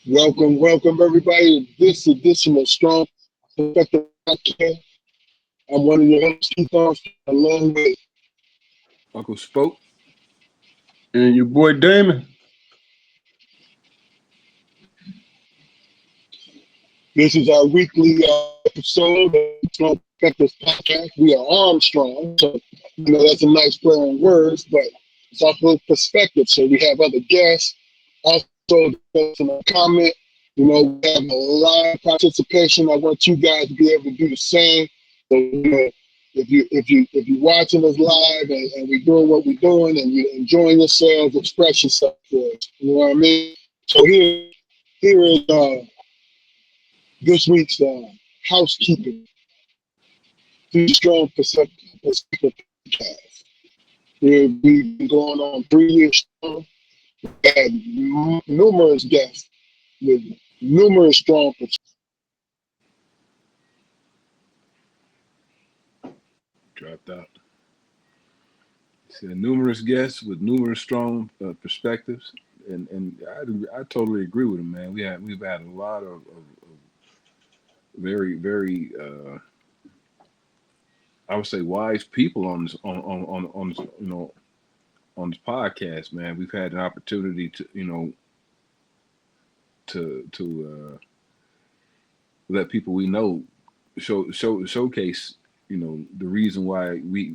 Welcome everybody to this edition of Strong Perspective Podcast. I'm one of your hosts, Keith Armstrong, along with Uncle Spoke. And your boy Damon. this is our weekly episode of Strong Perspective Podcast. We are Armstrong, so that's a nice play on words, but it's also perspective. So we have other guests, also in a comment. We have a live participation. I want you guys to be able to do the same. So, if you're watching us live and we're doing what we're doing and you're enjoying yourselves, express yourself for us. You know what I mean? So here is this week's housekeeping through Strong Perspective Podcast. We've been going on 3 years strong. We had numerous guests with numerous strong Dropped out. Said numerous guests with numerous strong perspectives, and I totally agree with him, man. We've had a lot of very I would say wise people on this on this, on this podcast, man. We've had an opportunity to let people we know showcase the reason why we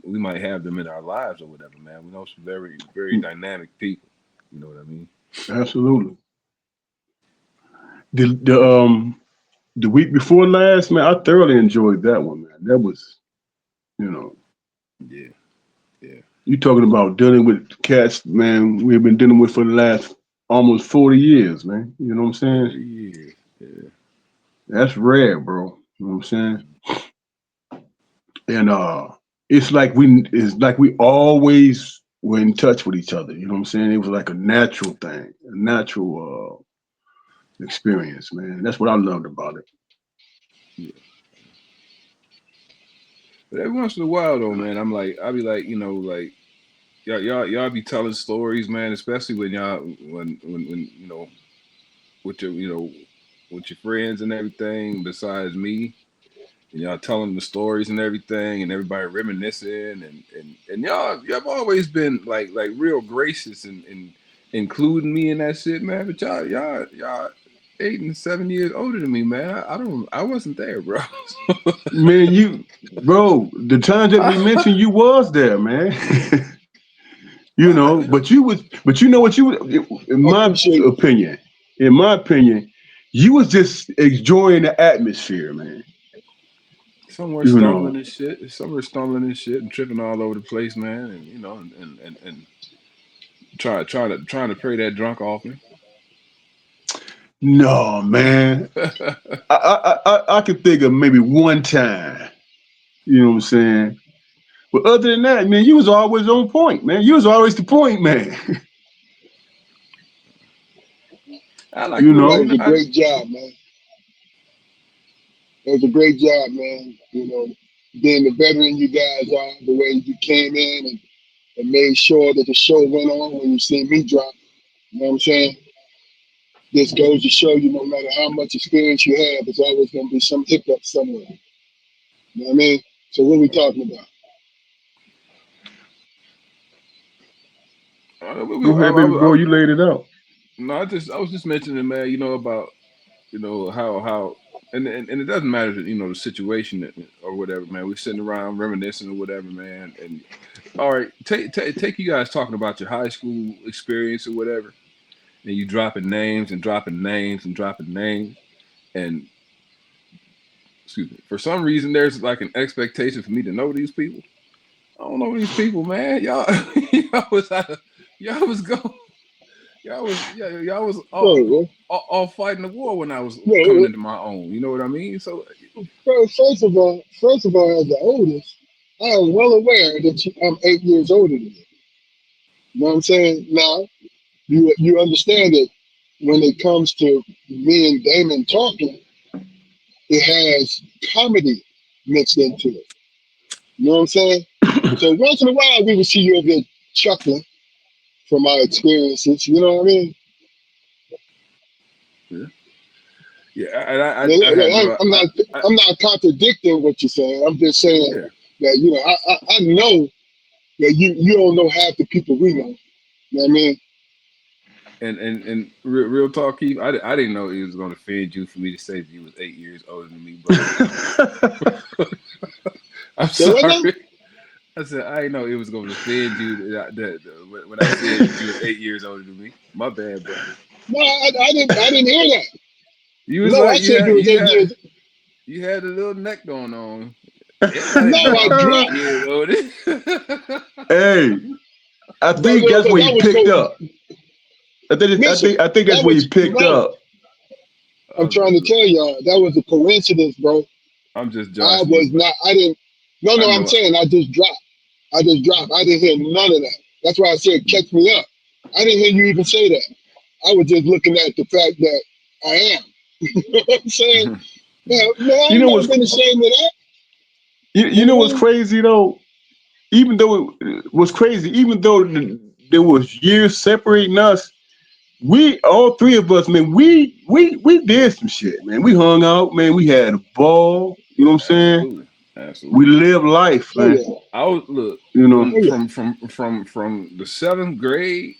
might have them in our lives or whatever, man. We know some very dynamic people. You know what I mean? Absolutely. The week before last, man, I thoroughly enjoyed that one, man. That was, you know, Yeah, yeah, you talking about dealing with cats, man, we've been dealing with for the last almost 40 years, man. You know what I'm saying? 40 years. Yeah, That's rare, bro. You know what I'm saying? And it's like we always were in touch with each other. You know what I'm saying? It was like a natural thing, a natural experience, man. That's what I loved about it. yeah. But every once in a while, though, man, I be like, like y'all be telling stories, man, especially when when with your with your friends and everything. Besides me, and y'all telling the stories and everything, and everybody reminiscing, and y'all have always been like real gracious and including me in that shit, man. But y'all 8 and 7 years older than me, man. I wasn't there, bro. Man, bro, the times that we mentioned, you was there, man. Well, But you know what in I my appreciate opinion, in my opinion, you was just enjoying the atmosphere, man. somewhere You stumbling know, and shit, somewhere stumbling and shit, and tripping all over the place, man, and and trying to pray that drunk off me. no, man. I could think of maybe one time. You know what I'm saying? But other than that, man, you was always on point, man. You was always the point, man. I like you to, that know, was a great job, man. That was a great job, man. Being the veteran you guys are, the way you came in and made sure that the show went on when you see me drop. You know what I'm saying? This goes to show you no matter how much experience you have, there's always going to be some hiccup somewhere. You know what I mean? So what are we talking about? go ahead, baby boy. You laid it out. no, I was just mentioning, man, about how and it doesn't matter the situation or whatever, man. We're sitting around reminiscing or whatever, man. And all right, take you guys talking about your high school experience or whatever, and you dropping names and dropping names and dropping names, and excuse me, for some reason there's like an expectation for me to know these people. I don't know these people, man. Y'all y'all was out of, y'all was going. Y'all was Bro, all fighting the war when I was coming bro, into my own. You know what I mean? So bro, first of all, as the oldest, I am well aware that I'm 8 years older than you. You know what I'm saying? Now, you understand that when it comes to me and Damon talking, it has comedy mixed into it. You know what I'm saying? So once in a while, we will see you over there chuckling from our experiences. You know what I mean? Yeah, and I had Look, no. I'm not contradicting what you're saying. I'm just saying Yeah, that I know that you don't know half the people we know. You know what I mean? and real talk, Keith. I didn't know it was going to offend you for me to say that you was 8 years older than me, bro. I'm So what now? sorry. I said I didn't know it was going to offend you when I said that you was 8 years older than me. My bad, bro. No, I didn't hear that. You was No, I like said you was 8 years. you had a little neck going on. Everybody No, know I I'm dropped. 8 years older. Hey, I No, think that's look, where that he was picked so. up. Listen, I think that's that where he was picked no. up. I'm trying to tell y'all that was a coincidence, bro. I'm just I joshing you, was but not. I didn't. No, I no. I'm know. saying I just dropped. I just dropped. I didn't hear none of that. That's why I said catch me up. I didn't hear you even say that. I was just looking at the fact that I am. You know what I'm saying? Yeah, no, You I've know never what's been ashamed of that. you You know know what's what I mean? crazy though? Even though it was crazy, even though there was years separating us, we all three of us, man, we did some shit, man. We hung out, man. We had a ball. You know what I'm saying? Absolutely, We absolutely. lived life, Oh man. yeah. I was look You know. Oh when yeah. from the seventh grade,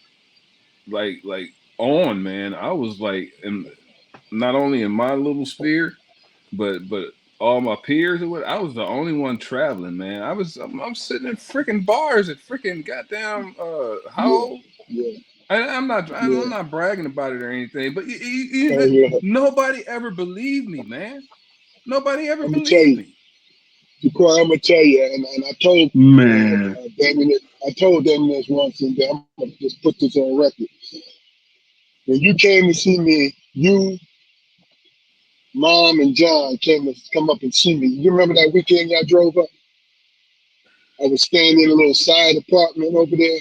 like on, man. I was like in not only in my little sphere, but all my peers and what. I was the only one traveling, man. I'm sitting in freaking bars at freaking goddamn Yeah. how Yeah. I'm Yeah. not bragging about it or anything, but Oh yeah. nobody ever believed me, man. Nobody ever I'm gonna tell believed you. me. Jaquan, I'm gonna tell you, and I told Man. Damon, I told them this once, and I'm gonna just put this on record. When you came to see me, you, Mom, and John came to come up and see me. You remember that weekend y'all drove up? I was staying in a little side apartment over there,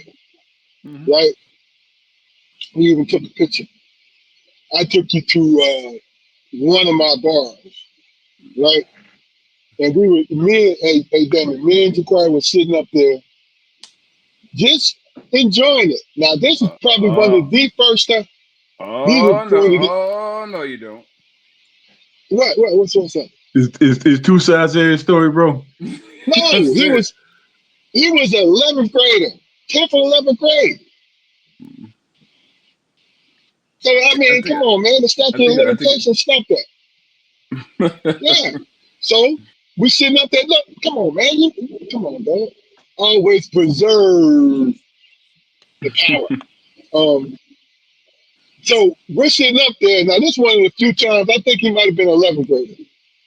Hmm. right? We even took a picture. I took you to one of my bars, right? And we were me and Damon, me and Jaquan were sitting up there just enjoying it. Now this is probably one of Oh, the first time he was oh no, going to the oh no, you don't. what's that? It's two sides of the story, bro. No, That's it. he was an 11th grader, 10th or 11th grade. So I I mean, think, come on, man, the statute of I think. limitations stop that. Yeah. So we sitting up there. Look, come on, man, come on, dog. Always preserve the power. Um, so we're sitting up there. Now this one of the few times I think he might have been 11th grader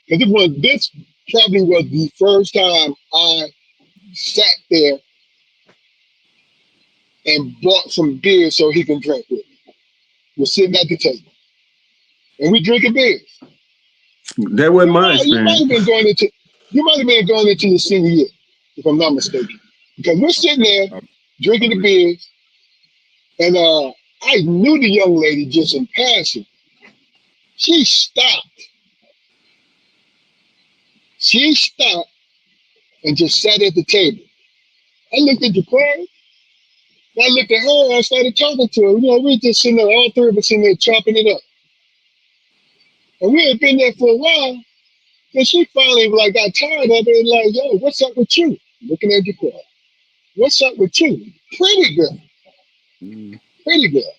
because this probably was the first time I sat there and bought some beer so he can drink with me. We're sitting at the table and we drinking beers. That wasn't my You might have experience. been going into your senior year, if I'm not mistaken. Because we're sitting there I drinking the believe. beers, and I knew the young lady just in passing. She stopped. She stopped and just sat at the table. I looked at the crowd. I looked at her and I started talking to her. You know, we were just sitting there, all three of us sitting there chopping it up. And we had been there for a while. And she finally like got tired of it and like, yo, what's up with you? Looking at the crowd. What's up with you? Pretty girl. Mm, Pretty girl.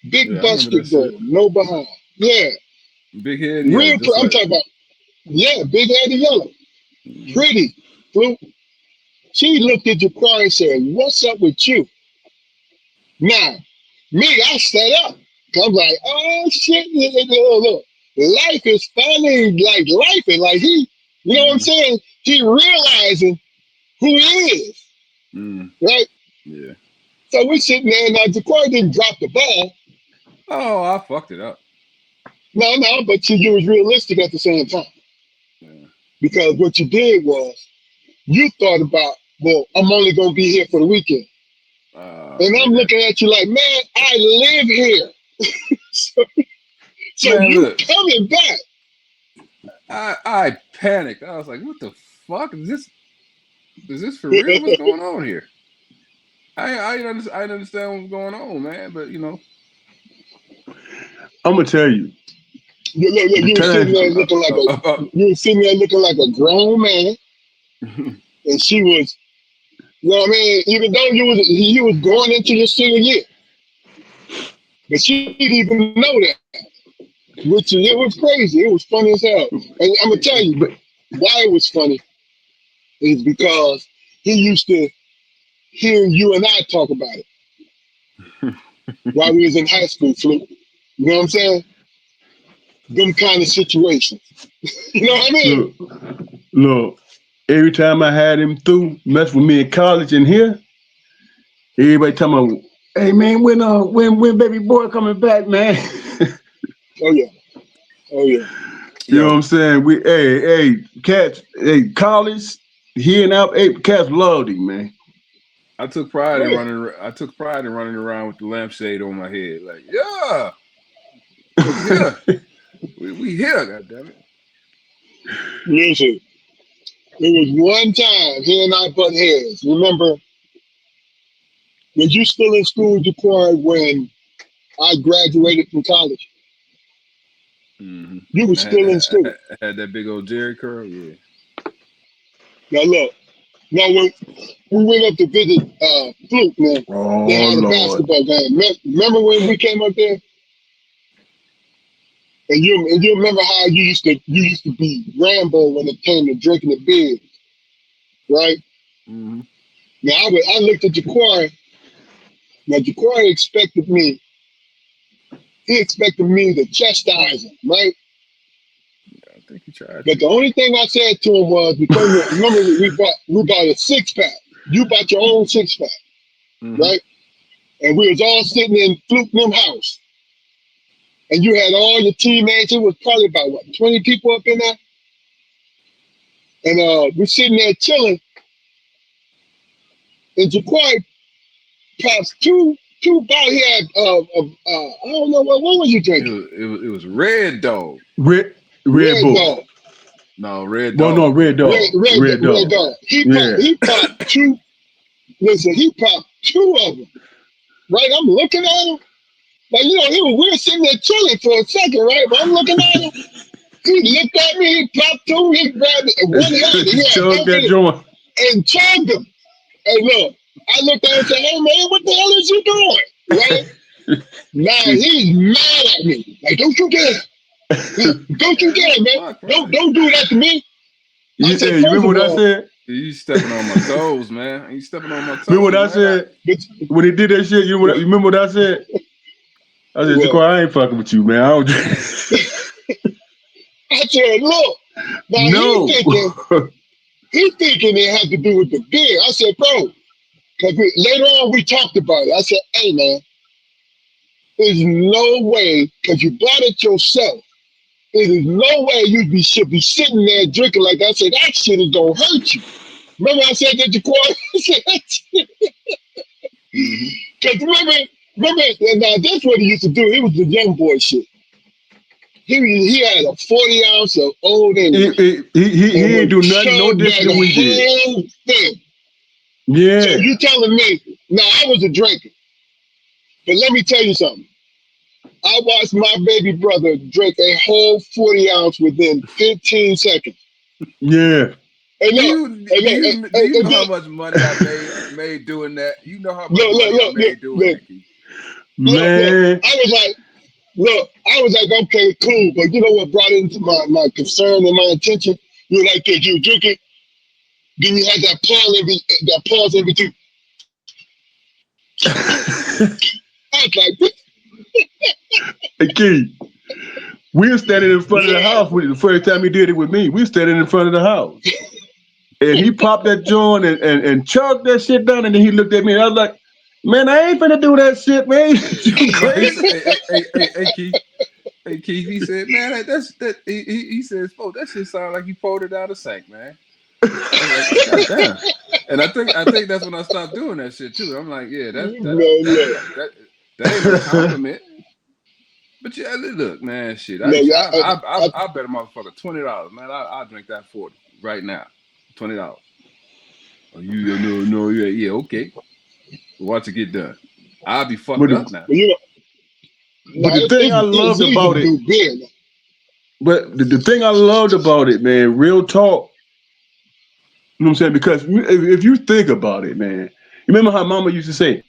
Big yeah, I remember that busted shit. girl. No behind. Yeah. Big head yellow, Real just I'm like. talking about, yeah, big head and yellow. Hmm. Pretty. Blue. She looked at the crowd and said, what's up with you? Now, me, I sat up. I'm like, oh shit, look. Life is finally like life. And like you know what I'm Hmm. saying? He realizing who he is, Mm, right? yeah. So we're sitting there. Now, Jaquan didn't drop the ball. Oh, I fucked it up. No, but you was realistic at the same time. Yeah. Because what you did was you thought about, well, I'm only going to be here for the weekend. And Yeah. I'm looking at you like, man, I live here. so, so Man, you look, coming back. I panicked. I was like, "What the fuck is this? Is this for real? What's going on here?" I didn't understand what was going on, man. But I'm gonna tell you. You were sitting there looking like a grown man, and she was. You know what I mean? Even though you was going into your senior year, but she didn't even know that. Which it was crazy. It was funny as hell. And I'm gonna tell you why it was funny is because he used to hear you and I talk about it while we was in high school, Fluke. You know what I'm saying? Them kind of situations. You know what I mean? Look, every time I had him through mess with me in college and here, everybody talking about, hey man, when baby boy coming back, man? Oh yeah. Oh yeah. You know what Yo, I'm saying? Cats, college, here and out, cats loved him, man. I took pride Oh in yeah. running. I took pride in running around with the lampshade on my head. Like, yeah, we here. We here. God damn it. Listen, it was one time he and I butt heads. Remember, was you still in school, Jaquan, when I graduated from college? Mm-hmm. You were And still in school. I had that big old Jerry curl. Yeah. Now look, now when we went up to visit Fluke, man, they Oh had a Lord. basketball game. Remember when we came up there? And you remember how you used to be Rambo when it came to drinking the beer, right? Mm-hmm. Now I looked at Jaquan. Now Jaquan expected me. He expected me to chastise him, right? I think he tried But to. the only thing I said to him was because remember we bought a 6-pack. You bought your own 6-pack, Mm-hmm. right? And we was all sitting in Fluke them house, and you had all your teammates. It was probably about 20 people up in there, and we're sitting there chilling. And Jaquan pops two bottles. He had I don't know what was you drinking? It was Red Dog. Red Red Bull. Dog, No, Red Well, no, Dog. Red red Dog. red Red red Dog. dog. Yeah. He popped two. Listen, he popped two of them. Right, I'm looking at him. Like, we were sitting there chilling for a second, right? But I'm looking at him. He looked at me, he popped two, he grabbed it in one hand, he had Chug both that of it joint. and chugged them. Hey, look, I looked at him and said, hey, man, what the hell is you doing? Right? Now he's mad at me. Like, don't you dare. Don't you Man, what dare, the man. fuck, bro? Don't do that to me. I said, You first remember of what I all, said? You stepping on my toes, man. You stepping on my Remember what toes, I man. said? but, When he did that shit, you what, remember what I said? I said, what? Jaquan, I ain't fucking with you, man. I don't I said, look, now No. he thinking it had to do with the beer. I said, bro, because later on we talked about it. I said, hey, man, there's no way, because you bought it yourself, there is no way should be sitting there drinking like that. I said, that shit is going to hurt you. Remember I said that to Corey? I said, Mm-hmm. because remember, now that's what he used to do. He was the young boy shit. He had a 40 ounce of Old English He and ain't would do nothing no chug different than we did. that whole thing. So Yeah. you telling me, now I was a drinker, but let me tell you something. I watched my baby brother drink a whole 40 ounce within 15 seconds. Yeah. Hey, Do look, you hey, do look, you do you know how much money I made doing that? You know how much money I look, made doing look, that, Keith. look. Man. I was like, okay, cool. But you know what brought it into my concern and my attention? You were like, if you drink it, then you had that pause in between. I was like, Hey, Key, we were standing in front of the yeah. house the first time he did it with me. We were standing in front of the house. And he popped that joint and chugged that shit down. And then he looked at me and I was like, man, I ain't finna do that shit, man. You No, he crazy? said, hey, Keith. Hey Keith, he said, man, that's that. He says, "Oh, that shit sound like you pulled it out of the sink, man." I was like, God damn. And I think that's when I stopped doing that shit too. I'm like, yeah, No, look. that ain't no compliment. But yeah, look, man, shit. No, I bet a motherfucker $20, man. I drink that 40 right now, $20. Oh, you no, yeah, okay. Watch it get done. I'll be But fucked up the, now. you know, but the thing I it's loved easy about to it, do beer. But the thing I loved about it, man, real talk. You know what I'm saying? Because if you think about it, man, you remember how Mama used to say,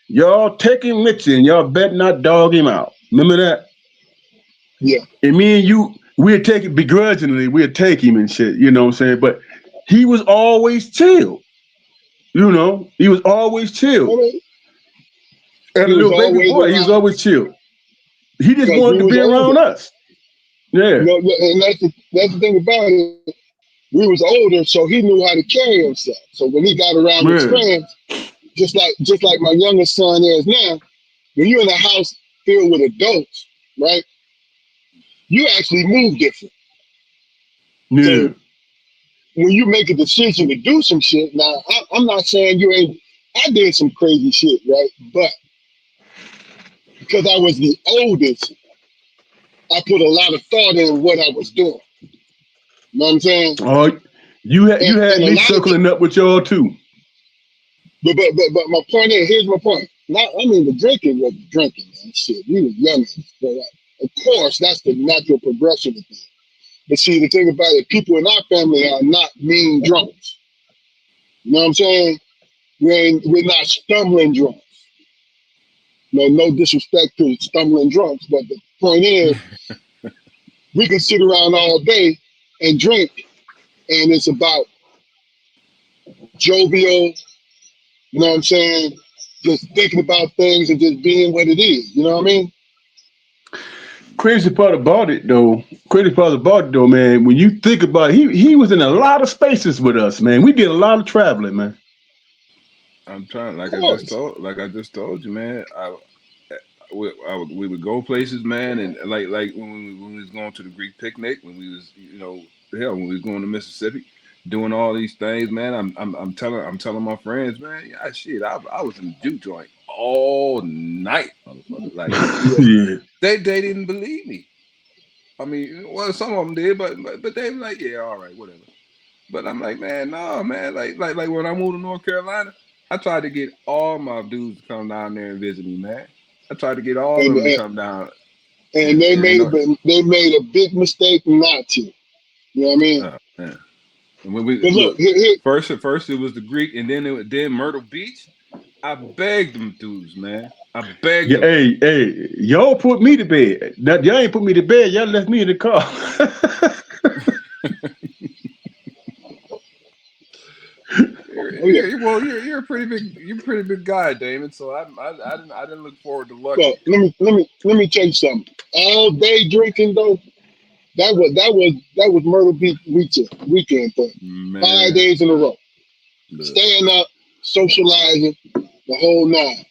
"Y'all take him with you, and y'all bet not dog him out." Remember that? Yeah. And me and you, we'd take it begrudgingly. We'd take him and shit. You know what I'm saying? But he was always chill. You know, he was always I chill. mean, As a he was little baby always boy, he was around always chill. He just because we wanted to was be older. around us. You Yeah, know, and that's the thing about it. We was older, so he knew how to carry himself. So when he got around his man. friends, just like my youngest son is now, when you're in a house filled with adults, right? You actually move different. So Yeah. when you make a decision to do some shit, now I'm not saying you ain't. I did some crazy shit, right? But because I was the oldest, I put a lot of thought in what I was doing. You know what I'm saying? Oh, you had And a me lot of circling up with y'all too. but my point is, here's my point. Not I mean the drinking was drinking, man. Shit, we was young, but of course that's the natural progression of things. But see, the thing about it, people in our family are not mean drunks. You know what I'm saying? We're not stumbling drunks. No disrespect to stumbling drunks, but the point is, we can sit around all day and drink, and it's about jovial. You know what I'm saying? Just thinking about things and just being what it is. You know what I mean? Crazy part about it though, man, when you think about it, he was in a lot of spaces with us, man. We did a lot of traveling, man. I'm trying, Of course. like I just told you, man. We would go places, man, and like when we was going to the Greek picnic, when we was hell when we was going to Mississippi, doing all these things, man. I'm telling my friends, man, yeah, shit, I was in the juke joint all night, motherfucker. Like Yeah. Yeah. they didn't believe me. I mean, well, some of them did, but they were like, yeah, all right, whatever. But I'm like, man, no, man. Like when I moved to North Carolina, I tried to get all my dudes to come down there and visit me, man. I tried to get all of And them to and, come down, and and you know, they made a big mistake not to. You know what I mean? man. And when we But look, look first it was the Greek, and then Myrtle Beach. I begged them dudes, man. I begged Yeah, them. hey, y'all put me to bed. That y'all ain't put me to bed. Y'all left me in the car. oh yeah. Well, you're a pretty big guy, Damon. So I didn't look forward to Well, lucky, let me tell you something. All day drinking though, that was Myrtle Beach weekend thing. Five man. days in a row, Look, staying up, socializing, the whole nine.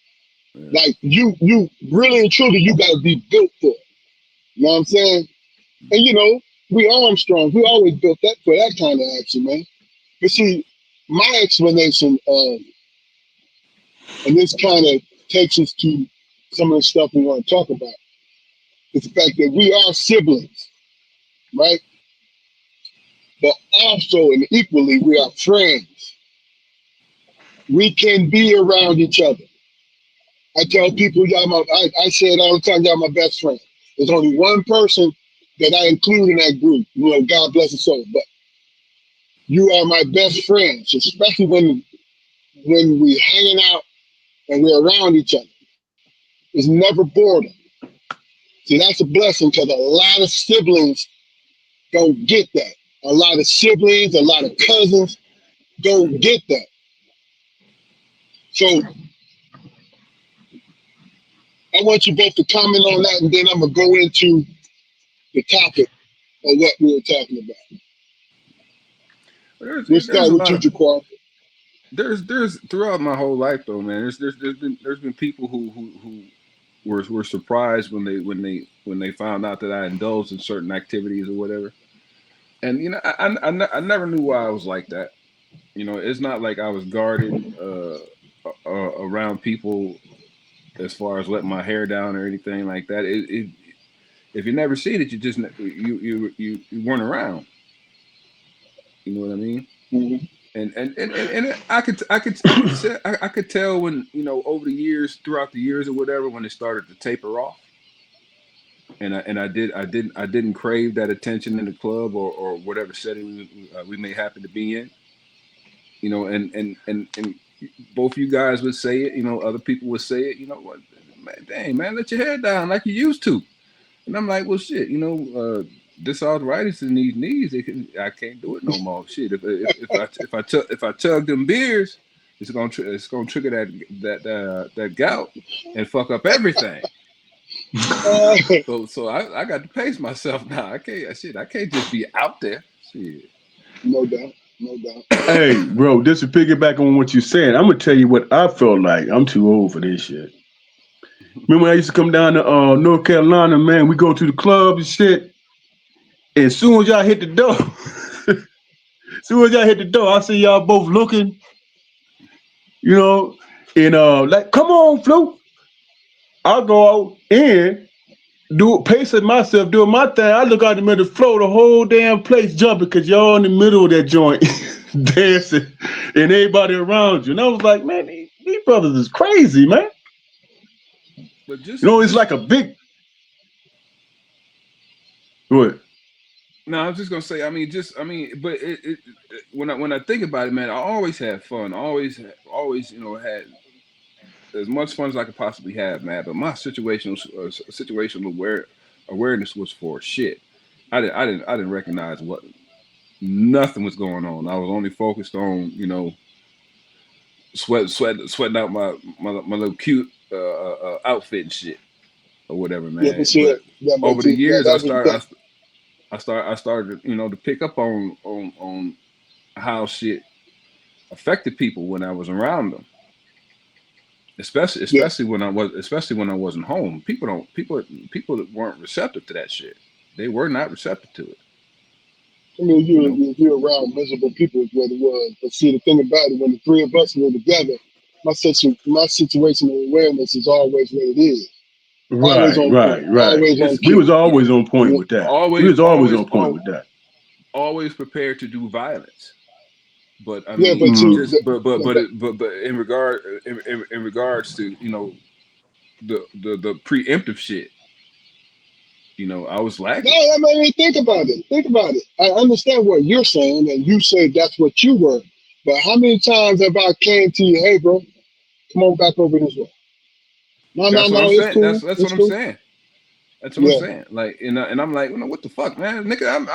man. Like you really and truly, you got to be built for it. You know what I'm saying? And we Armstrong, we always built that for that kind of action, man. But see, my explanation, and this kind of takes us to some of the stuff we want to talk about, is the fact that we are siblings, right? But also and equally, we are friends. We can be around each other. I tell people, I say it all the time, y'all my best friend. There's only one person that I include in that group. God bless his soul. But you are my best friends, especially when we hanging out and we're around each other. It's never boredom. See, that's a blessing because a lot of siblings don't get that. A lot of siblings, a lot of cousins don't get that. So I want you both to comment on that, and then I'm gonna go into the topic of what we were talking about. We'll There's start a with lot you, of Jaquan. there's throughout my whole life though, man. There's been people who were surprised when they found out that I indulged in certain activities or whatever. And I never knew why I was like that. It's not like I was guarded around people as far as letting my hair down or anything like that. If you never see it, you just you weren't around. You know what I mean? Mhm. And I could tell when over the years, throughout the years or whatever, when it started to taper off. and I didn't crave that attention in the club or whatever setting we may happen to be in. You know, and both you guys would say it. You know, other people would say it. You know what, man, dang man, let your head down like you used to. And I'm like, well, shit, you know, this arthritis in these knees, I can't do it no more. Shit, if I chug them beers, it's gonna trigger that gout and fuck up everything. Uh, So I got to pace myself now. I can't just be out there. Shit. no doubt, no doubt. Hey, bro, just to piggyback on what you're saying, I'm gonna tell you what I felt like. I'm too old for this shit. Remember when I used to come down to North Carolina, man? We go to the club and shit. And as soon as y'all hit the door, I see y'all both looking, you know, and like, come on, Fluke. I'll go out in, pacing myself, doing my thing. I look out the middle of the floor, the whole damn place jumping because y'all in the middle of that joint dancing and everybody around you. And I was like, man, these brothers is crazy, man. But You know, it's like a big what? no, I was just gonna say. But when I think about it, man, I always had fun. Always, you know, had as much fun as I could possibly have, man. But my situational awareness was for shit. I didn't recognize what nothing was going on. I was only focused on, you know, sweating out my little cute outfit and shit or whatever, Yeah, for man. sure. But Yeah, but over the see, years, that was that. I started, you know, to pick up on how shit affected people when I was around them. Yeah, Especially when I wasn't home. People that weren't receptive to that shit. They were not receptive to it. I mean, You know. you're around miserable people is what it was. But see, the thing about it, when the three of us were together, my situational awareness is always what it is. Always Right, on point. right, right. Always on We cue. was always on point Yeah, with that. We Always, was always on point with that. always prepared to do violence. But I yeah, but mean, see, Mm. just the but in regards to, you know, the preemptive shit, you know, I was no, lacking. I mean, think about it. Think about it. I understand what you're saying, and you say that's what you were. But how many times have I came to you, hey, bro, come on back over this way? No, no, That's what I'm no, it's saying. cool. That's what It's I'm cool. saying. That's what I'm Yeah. saying. Like, and I'm like, well, no, what the fuck, man, nigga, I'm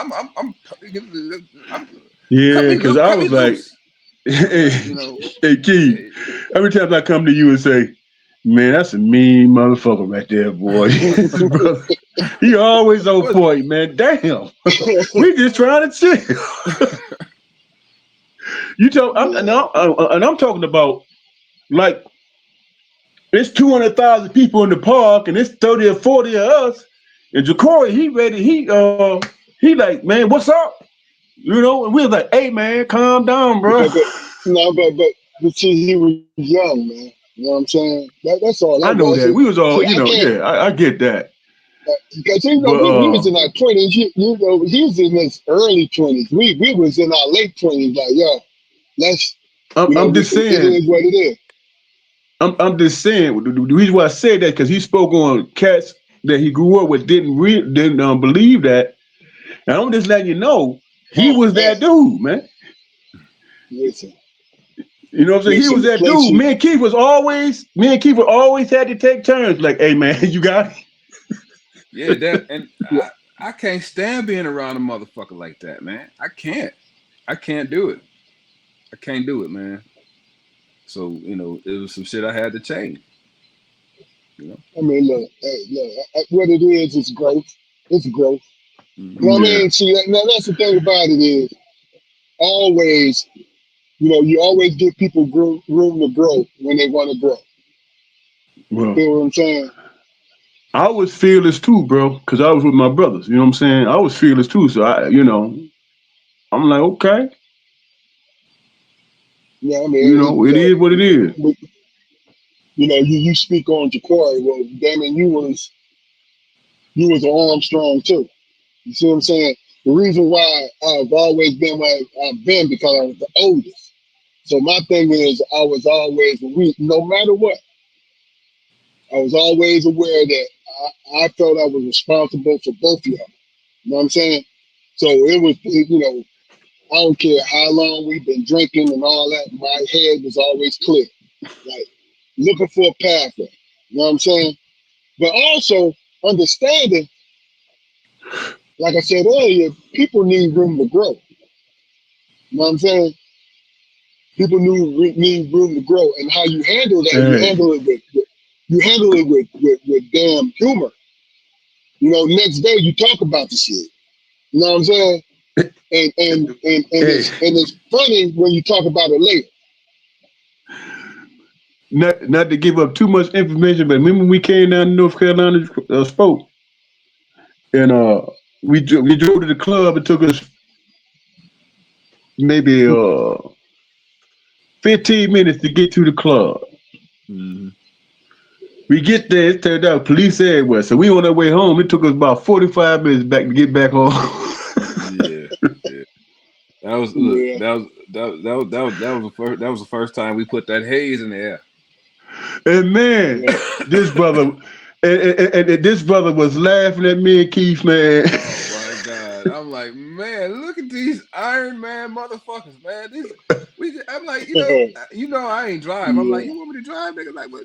Yeah, because I cut me was like, loose. hey, Like, you know, Key, eh, every time I come to you and say, man, that's a mean motherfucker right there, boy. Brother, he always on what point, man. Damn. We just trying to chill. You tell, Yeah. and I'm talking about like it's 200,000 people in the park, and it's 30 or 40 of us. And Ja'Cory, he ready. He like, man, what's up? You know, and we was like, hey, man, calm down, bro. Yeah, but no, but see, he was young, man. You know what I'm saying? That's all that I know was. that we was all, See, you I know, can't yeah, I get that, because you know but we was in our 20s. You know, he was in his early 20s. We was in our late 20s. Like, yo, let's, I'm, you know, I'm just it saying, is what it is. I'm just saying. The reason why I said that because he spoke on cats that he grew up with didn't believe that, and I'm just letting you know he Oh was man, that dude, man. listen, You know what I'm saying? He listen. was The that place dude. you, Me and Keith always had to take turns. Like, hey man, you got yeah, that and yeah, I can't stand being around a motherfucker like that, man. I can't do it. I can't do it, man. So, you know, it was some shit I had to change. You know. I mean, look, hey, look, what it is growth. It's growth. You know what I yeah. mean? See, now that's the thing about it is always, you know, you always give people room to grow when they want to grow. You Well, feel what I'm saying? I was fearless too, bro, because I was with my brothers. You know what I'm saying? I was fearless too. So I'm like, okay, Yeah, I you mean, know, it is what it is. you know, you speak on Ja'Cory. Well, Damon, you was an Armstrong too. You see what I'm saying? The reason why I've always been where I've been because I was the oldest. So my thing is, I was always no matter what. I was always aware that I felt I was responsible for both of y'all. You know what I'm saying? So it was, you know, I don't care how long we've been drinking and all that. My head was always clear, like looking for a pathway. You know what I'm saying? But also understanding, like I said earlier, people need room to grow. You know what I'm saying? People need room to grow, and how you handle that, you Hey, handle it with damn humor. You know, next day you talk about the shit. You know what I'm saying? hey, And it's funny when you talk about it later. not to give up too much information, but remember we came down to North Carolina, spoke, and we drove to the club. It took us maybe 15 minutes to get to the club. Mhm. We get there, it turned out police everywhere. So we on our way home. It took us about 45 minutes back to get back home. Yeah, yeah. That was look. Yeah. That was the first time we put that haze in the air. And man, Yeah. this brother, and this brother was laughing at me and Keith, man. Oh my god! I'm like, man, look at these Iron Man motherfuckers, man. This we. I'm like, I ain't drive. I'm like, Yeah. you want me to drive, nigga? Like, what?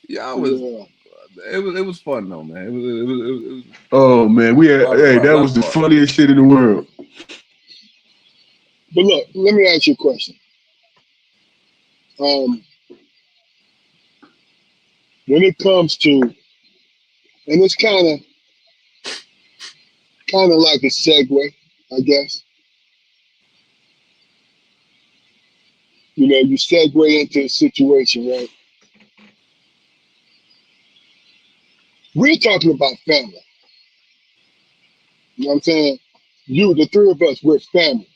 Y'all was. Yeah. It was fun though, man. It was Oh man, we a had, lot of hey, fun. A that lot was of the fun. funniest shit in the world. But look, let me ask you a question. When it comes to, and it's kind of like a segue, I guess. You know, you segue into a situation, right? We're talking about family. You know what I'm saying? You, the three of us, we're family,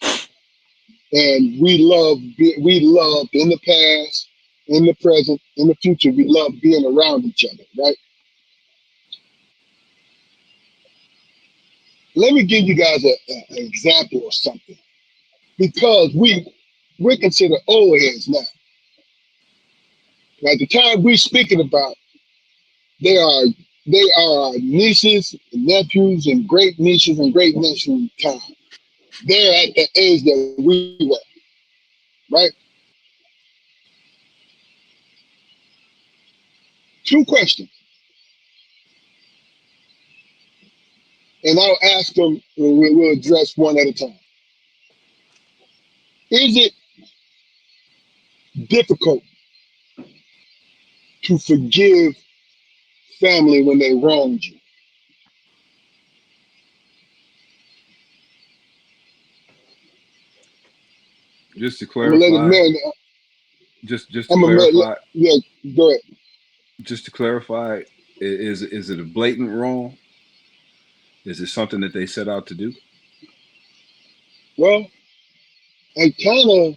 and we loved in the past, in the present, in the future. We love being around each other, right? Let me give you guys an example of something, because we're considered old heads now. At the time we're speaking about, they are they are our nieces and nephews and great nieces and great nephews time. They're at the age that we were, right? Two questions, and I'll ask them. We'll address one at a time. Is it difficult to forgive family when they wronged you? Just to I'm gonna let it clarify, man. just to I'm gonna clarify, yeah. Go ahead. just to clarify, is it a blatant wrong? Is it something that they set out to do? Well, I kind of,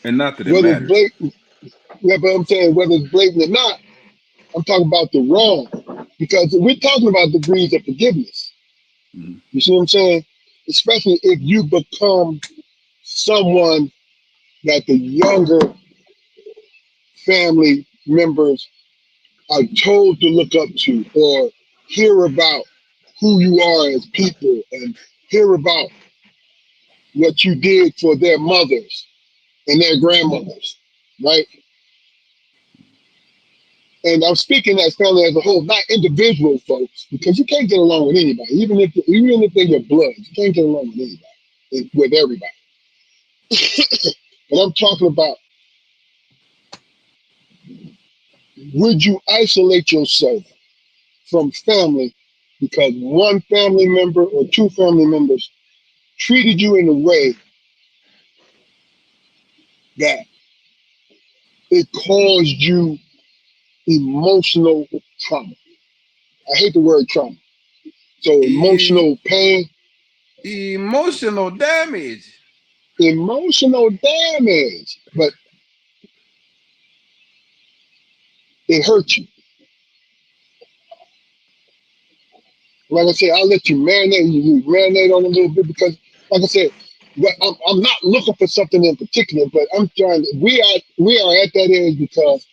And not that it whether it's matters. blatant, yeah, but I'm saying whether it's blatant or not, I'm talking about the wrong, because we're talking about degrees of forgiveness. Mhm. You see what I'm saying? Especially if you become someone that the younger family members are told to look up to, or hear about who you are as people, and hear about what you did for their mothers and their grandmothers, right? And I'm speaking as family as a whole, not individual folks, because you can't get along with anybody, even if they're your blood, you can't get along with anybody, with everybody. But I'm talking about, would you isolate yourself from family because one family member or two family members treated you in a way that it caused you emotional trauma? I hate the word trauma. So E- emotional pain, Emotional damage. emotional damage, but it hurt you. Like I said, I'll let you marinate. You marinate on it a little bit, because, like I said, I'm not looking for something in particular, but I'm trying. We are at that age because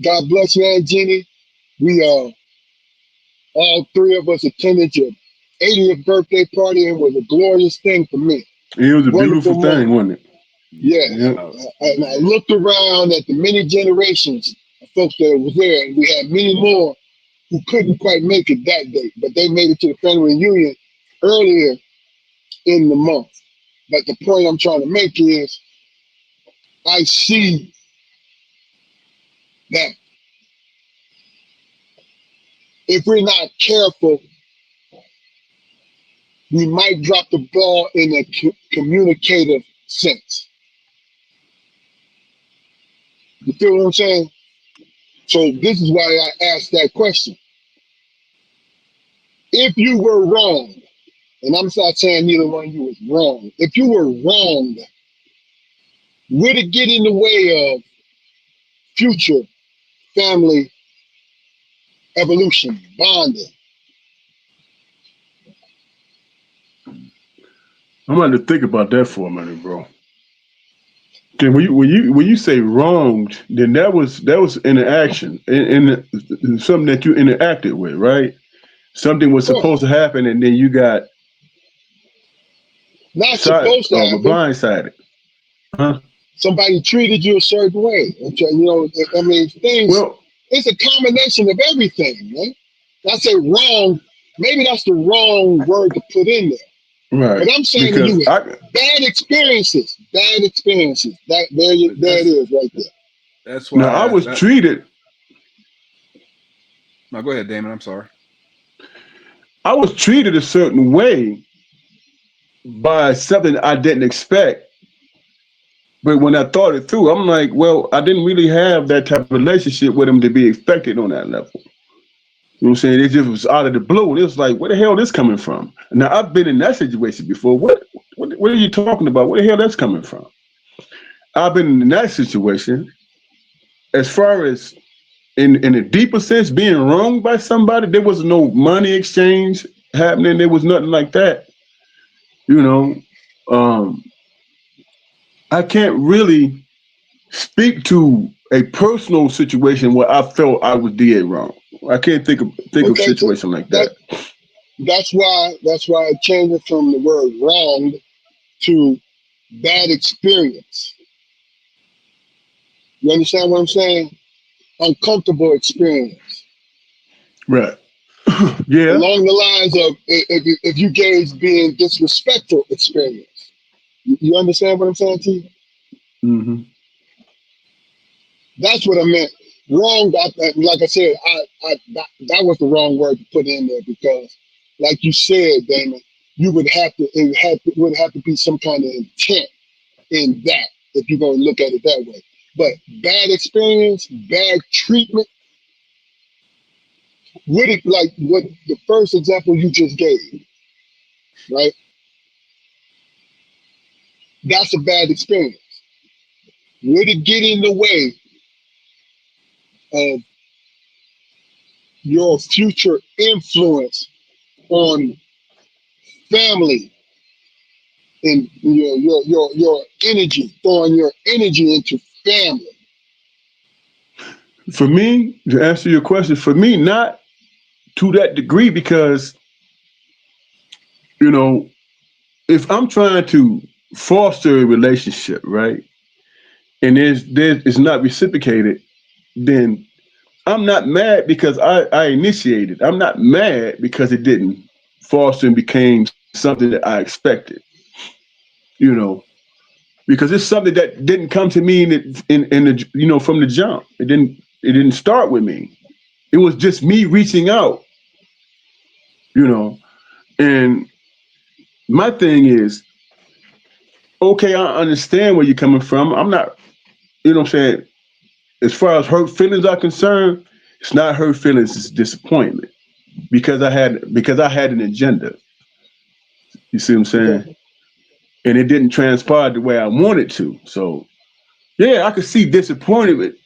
God bless you, Aunt Jeannie. We all three of us attended your 80th birthday party, and it was a glorious thing for me. It was a Wonderful beautiful thing, moment. wasn't it? Yeah, Yeah. and I looked around at the many generations of folks that was there, and we had many more who couldn't quite make it that day, but they made it to the family reunion earlier in the month. But the point I'm trying to make is I see that if we're not careful, we might drop the ball in a communicative sense. You feel what I'm saying? So this is why I asked that question. If you were wrong, and I'm not saying neither one of you was wrong, if you were wrong, would it get in the way of future family evolution, bonding? I'm going to think about that for a minute, bro. Okay, when you say wronged, then that was interaction in something that you interacted with, right? Something was Of course, supposed to happen, and then you got not supposed to happen. blindsided, huh? Somebody treated you a certain way. You know, I mean, things, Well, it's a combination of everything, man. I say wrong, maybe that's the wrong word to put in there. But right, I'm saying to because you, I bad experiences, bad experiences. There it That's is right there. that's now I why was that. treated No, go ahead, Damon. I'm sorry. I was treated a certain way by something I didn't expect. But when I thought it through, I'm like, well, I didn't really have that type of relationship with him to be expected on that level. You know what I'm saying? It just was out of the blue. And it was like, where the hell this coming from? Now I've been in that situation before. What are you talking about? Where the hell that's coming from? I've been in that situation. As far as in a deeper sense, being wronged by somebody, there was no money exchange happening. There was nothing like that. You know, um, I can't really speak to a personal situation where I felt I was did wrong. I can't think of a Okay, so situation like that that. that's why I changed it from the word wrong to bad experience. You understand what I'm saying? Uncomfortable experience. Right. Yeah. Along the lines of if you gauge being disrespectful experience. You understand what I'm saying to you? Hmm. That's what I meant. Wrong. Like I said, that was the wrong word to put in there because, like you said, Damon, you would have to. Would have to be some kind of intent in that if you're going to look at it that way. But bad experience, bad treatment. Would it like what the first example you just gave, right? That's a bad experience. Would it get in the way of your future influence on family and your energy, throwing your energy into family? For me, to answer your question, for me, not to that degree because, you know, if I'm trying to foster a relationship, right, and there's it's not reciprocated, then I'm not mad because I initiated. I'm not mad because it didn't foster and became something that I expected. You know, because it's something that didn't come to me in the from the jump. It didn't start with me. It was just me reaching out. You know, and my thing is, okay, I understand where you're coming from. I'm not, what I'm saying. As far as hurt feelings are concerned, it's not hurt feelings. It's disappointment because I had an agenda. You see what I'm saying? Okay, And it didn't transpire the way I wanted to. So yeah, I could see disappointment,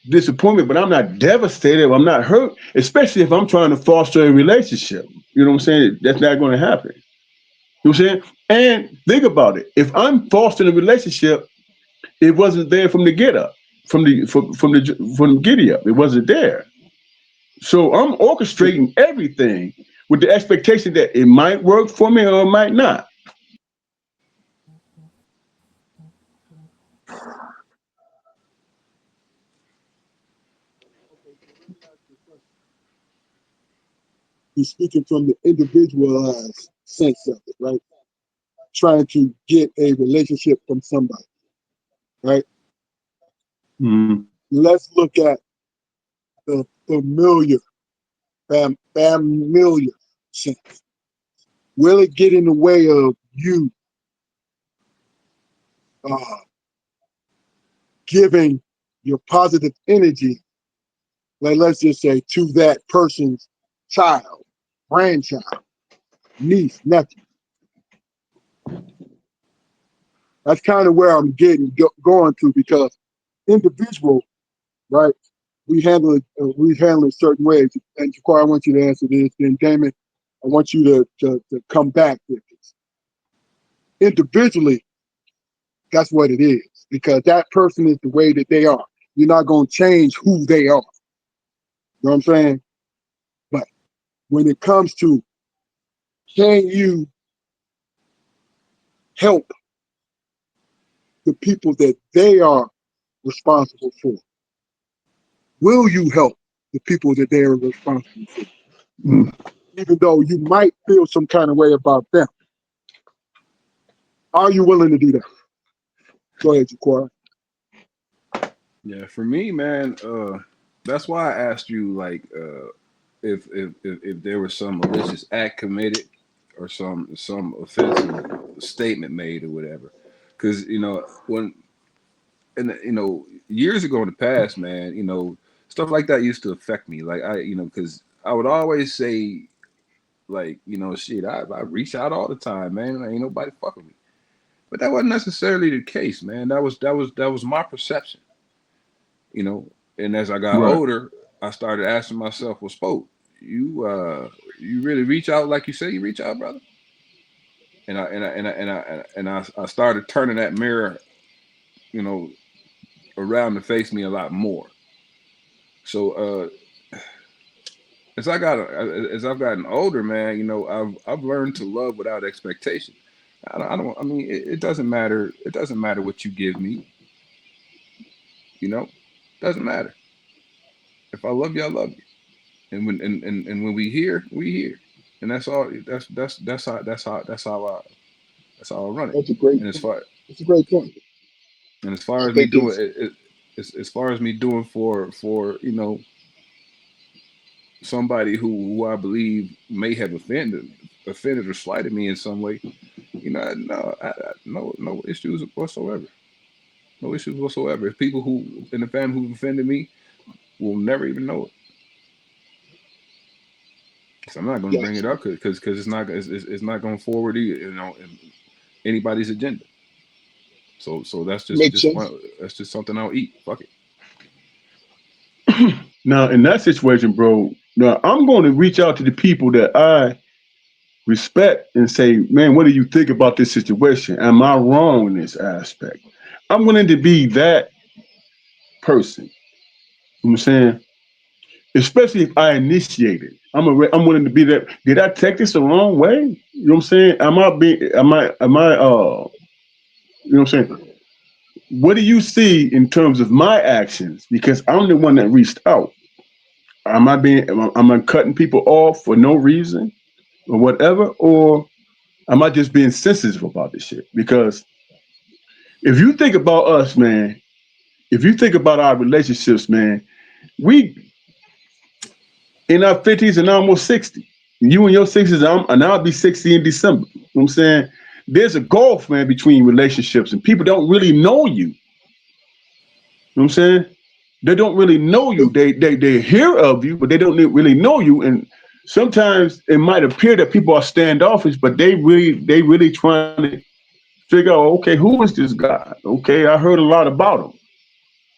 but I'm not devastated. I'm not hurt, especially if I'm trying to foster a relationship. You know what I'm saying? That's not going to happen. You know what I'm saying? And think about it. If I'm fostering a relationship, it wasn't there from the get up. from the giddy up. It wasn't there. So I'm orchestrating everything with the expectation that it might work for me or it might not. Okay, so let me ask you a question. You're speaking from the individualized sense of it, right? Trying to get a relationship from somebody, right? Mm. Let's look at the familiar sense. Will it get in the way of you uh, giving your positive energy, like let's just say, to that person's child, grandchild, niece, nephew? That's kind of where I'm going to, because individual, right? We handle it certain ways. And Jaquar, I want you to answer this. Then Damon, I want you to come back with this. Individually, that's what it is, because that person is the way that they are. You're not going to change who they are. You know what I'm saying? But when it comes to, can you help the people that they are responsible for? Will you help the people that they are responsible for? Mm. Even though you might feel some kind of way about them. Are you willing to do that? Go ahead, Jaquar. Yeah, for me, man, that's why I asked you, like, if there was some malicious act committed or some offensive statement made or whatever, because when and years ago in the past, man, stuff like that used to affect me. Like because I would always say, like, shit, I reach out all the time, man. Ain't nobody fucking me. But that wasn't necessarily the case, man. That was my perception, you know. And as I got Right. older, I started asking myself, well, Spoke, you really reach out like you say you reach out, brother? And I started turning that mirror, you know, around to face me a lot more. So as I've gotten older, man, I've learned to love without expectation. I mean, it doesn't matter. It doesn't matter what you give me. Doesn't matter. If I love you, I love you. And when we here, and that's all. That's how I run it. That's a great And as point. far That's a great point. and as far I as me think doing it's it, as far as me doing for somebody who I believe may have offended or slighted me in some way, no issues whatsoever. No issues whatsoever. If people who in the family who offended me will never even know it. So I'm not going to bring it yes, up because it's not going forward in anybody's agenda. So that's just makes just sense. one that's just something I'll eat. Fuck it. Now, in that situation, bro, now I'm going to reach out to the people that I respect and say, man, what do you think about this situation? Am I wrong in this aspect? I'm willing to be that person. You know what I'm saying? Especially if I initiate it. I'm willing to be that. Did I take this the wrong way? You know what I'm saying? You know what I'm saying? What do you see in terms of my actions? Because I'm the one that reached out. Am I cutting people off for no reason or whatever? Or am I just being sensitive about this shit? Because if you think about us, man, if you think about our relationships, man, we in our 50s and almost 60. You in your 60s, and I'll be 60 in December. You know what I'm saying? There's a gulf, man, between relationships, and people don't really know you. You know what I'm saying? They don't really know you. They hear of you, but they don't really know you. And sometimes it might appear that people are standoffish, but they really trying to figure out, okay, who is this guy? Okay, I heard a lot about him.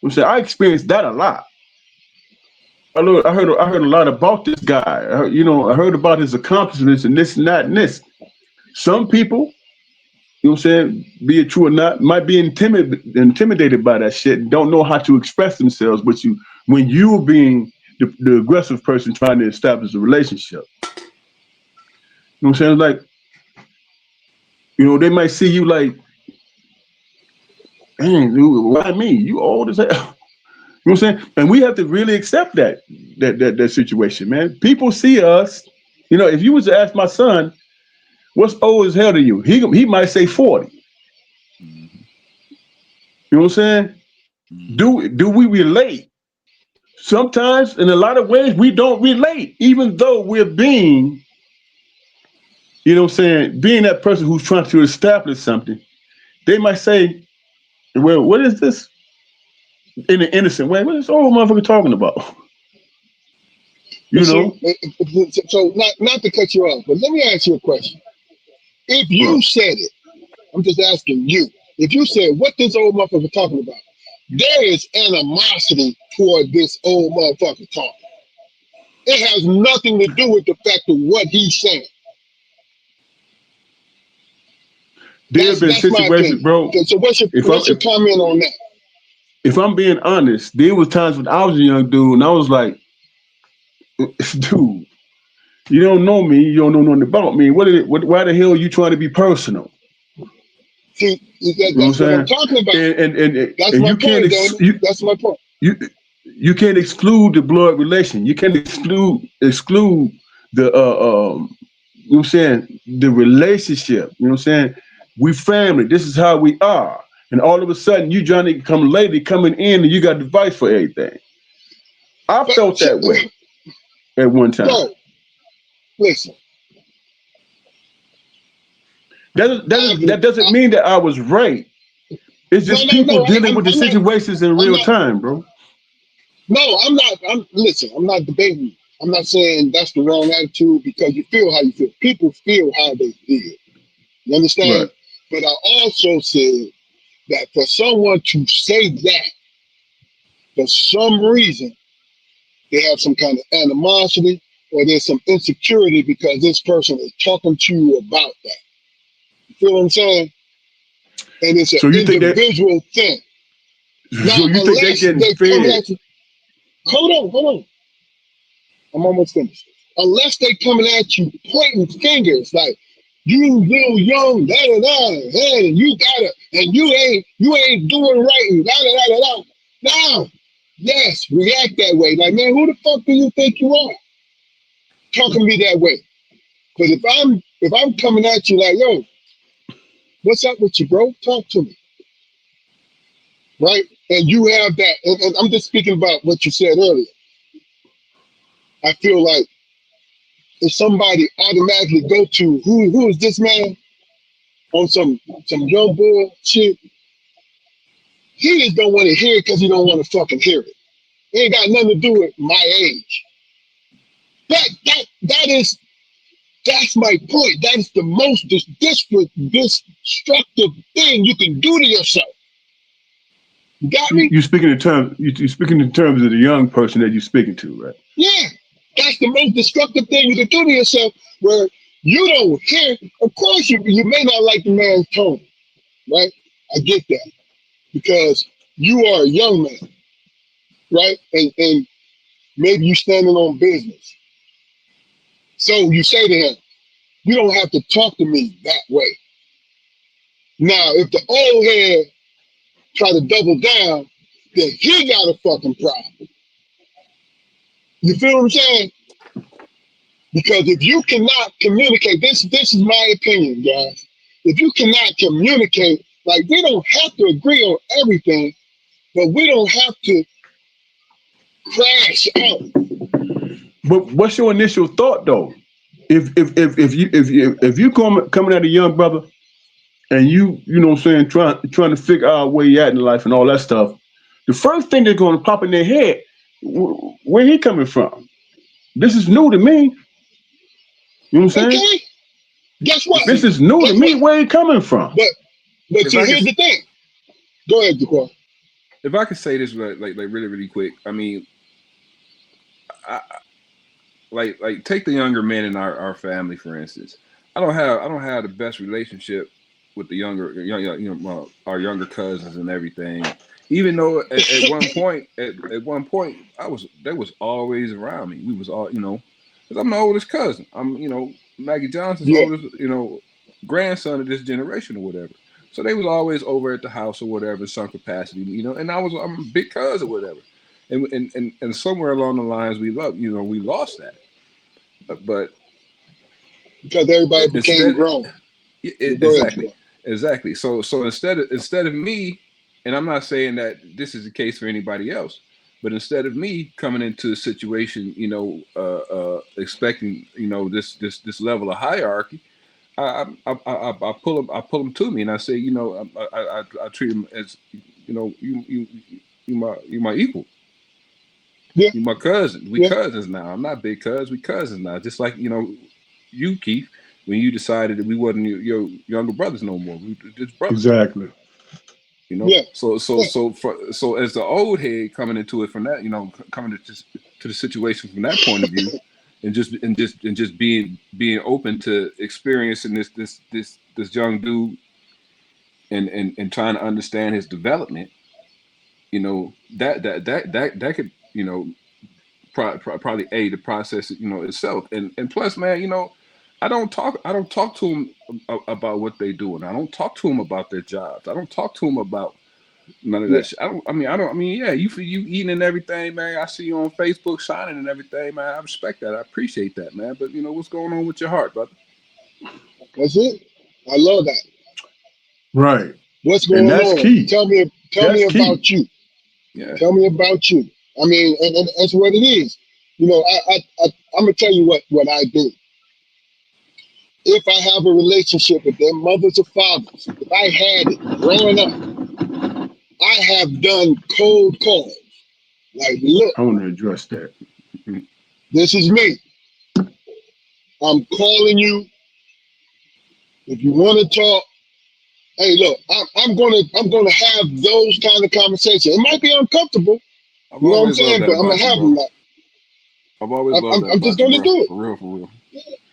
I'm saying I experienced that a lot. I heard a lot about this guy. I heard about his accomplishments and this and that and this. Some people, You know what I'm saying? Be it true or not, might be intimidated by that shit and don't know how to express themselves. But when you're being the aggressive person trying to establish a relationship, you know what I'm saying? Like, they might see you like, dang, dude, why me? You old as hell. You know what I'm saying? And we have to really accept that situation, man. People see us. If you was to ask my son, what's old as hell to you? He might say 40. Mm-hmm. You know what I'm saying? Mm-hmm. Do we relate? Sometimes, in a lot of ways, we don't relate, even though we're being, being that person who's trying to establish something. They might say, well, what is this? In an innocent way, what is this old motherfucker talking about? But You see, know? so not to cut you off, but let me ask you a question. If you Well, said it, I'm just asking you. If you said what this old motherfucker talking about, there is animosity toward this old motherfucker talking. It has nothing to do with the fact of what he's saying. there have been That's my situations, opinion. bro. So If I'm what's your comment on that? if I'm being honest, there was times when I was a young dude and I was like, dude, you don't know me, you don't know nothing about me. Why the hell are you trying to be personal? See, You know that's what what I'm I'm saying? talking about. That's And my you can't point, Danny. That's my point. you you can't exclude the blood relation. You can't exclude the you know what I'm saying, the relationship. You know what I'm saying? We family. This is how we are. And all of a sudden, you Johnny come lady coming in and you got advice for everything. I But felt that way at one time. bro, listen. That doesn't mean that I was right. It's No, just no, people no. dealing with the I'm not. situations in I'm real not. time, bro. No, I'm not. Listen. I'm not debating. I'm not saying that's the wrong attitude because you feel how you feel. People feel how they feel. You Right. understand? But I also said that for someone to say that for some reason they have some kind of animosity or there's some insecurity because this person is talking to you about that. You feel what I'm saying? And it's an So you think that individual thing. Now, so you think they unless getting they coming fed? at you, hold on. I'm almost finished. Unless they coming at you pointing fingers like you little young da da da, and you gotta, and you ain't doing right, and da da da da da. Now, yes, react that way. Like, man, who the fuck do you think you are? Talking to me that way. Because if I'm coming at you like, yo, what's up with you, bro? Talk to me, right? And you have that, and I'm just speaking about what you said earlier. I feel like if somebody automatically go to who is this man on some young boy shit, he just don't want to hear it because he don't want to fucking hear it. It ain't got nothing to do with my age. That's my point. That is the most destructive thing you can do to yourself. You got me? You speaking in terms you speaking in terms of the young person that you're speaking to, right? Yeah. That's the most destructive thing you can do to yourself where you don't hear. Of course, you may not like the man's tone, right? I get that because you are a young man, right? And maybe you standing on business. So you say to him, you don't have to talk to me that way. Now, if the old head try to double down, then he got a fucking problem. You feel what I'm saying? Because if you cannot communicate, this is my opinion, guys. If you cannot communicate, like we don't have to agree on everything, but we don't have to crash out. But what's your initial thought though? If you coming at a young brother and you know what I'm saying, trying to figure out where you at in life and all that stuff, the first thing that's going to pop in their head, where he coming from? This is new to me. You know what I'm saying? Okay? Guess But what? This see, is new to Guess me. what? Where he coming from? But but if see, I could here's the thing. Go ahead, Jaquan. if I could say this like really really quick, I mean, I, like take the younger men in our family for instance. I don't have the best relationship with the our younger cousins and everything. Even though at one point they was always around me. We was all because I'm the oldest cousin. I'm Maggie Johnson's Yeah, oldest grandson of this generation or whatever. So they was always over at the house or whatever in some capacity, and I'm a big cousin or whatever. And somewhere along the lines we lost that. But because everybody became instead grown. Go ahead, exactly. Joe. Exactly. So instead of me, and I'm not saying that this is the case for anybody else, but instead of me coming into a situation, expecting, this level of hierarchy, I pull them to me, and I say, I treat them as, you my equal, Yeah, you my cousin. We yeah, cousins now. I'm not big cuz, we cousins now. Just like you, Keith, when you decided that we wasn't your younger brothers no more, we were just brothers. Exactly. yeah, yeah. So as the old head coming into it from that, coming to the situation from that point of view, and just being open to experiencing this young dude and trying to understand his development, that could probably aid the process, itself. And plus, man, I don't talk to them about what they do, and I don't talk to them about their jobs. I don't talk to them about none of Yeah. that shit. I don't. Yeah, you eating and everything, man. I see you on Facebook shining and everything, man. I respect that. I appreciate that, man. But what's going on with your heart, brother? That's it. I love that. Right. What's And going that's on? key. Tell me That's key. about you. Yeah. Tell me about you. I mean, and that's what it is. I'm gonna tell you what I do. If I have a relationship with their mothers or fathers, if I had it growing up, I have done cold calls. Like, look, I want to address that. this is me. I'm calling you. If you want to talk, hey, look, I'm gonna have those kind of conversations. It might be uncomfortable, I've you know what I'm always loved saying? that But I'm about gonna you, have bro. them. Like, I've always loved that I'm just about you, gonna bro. do it. For real, for real.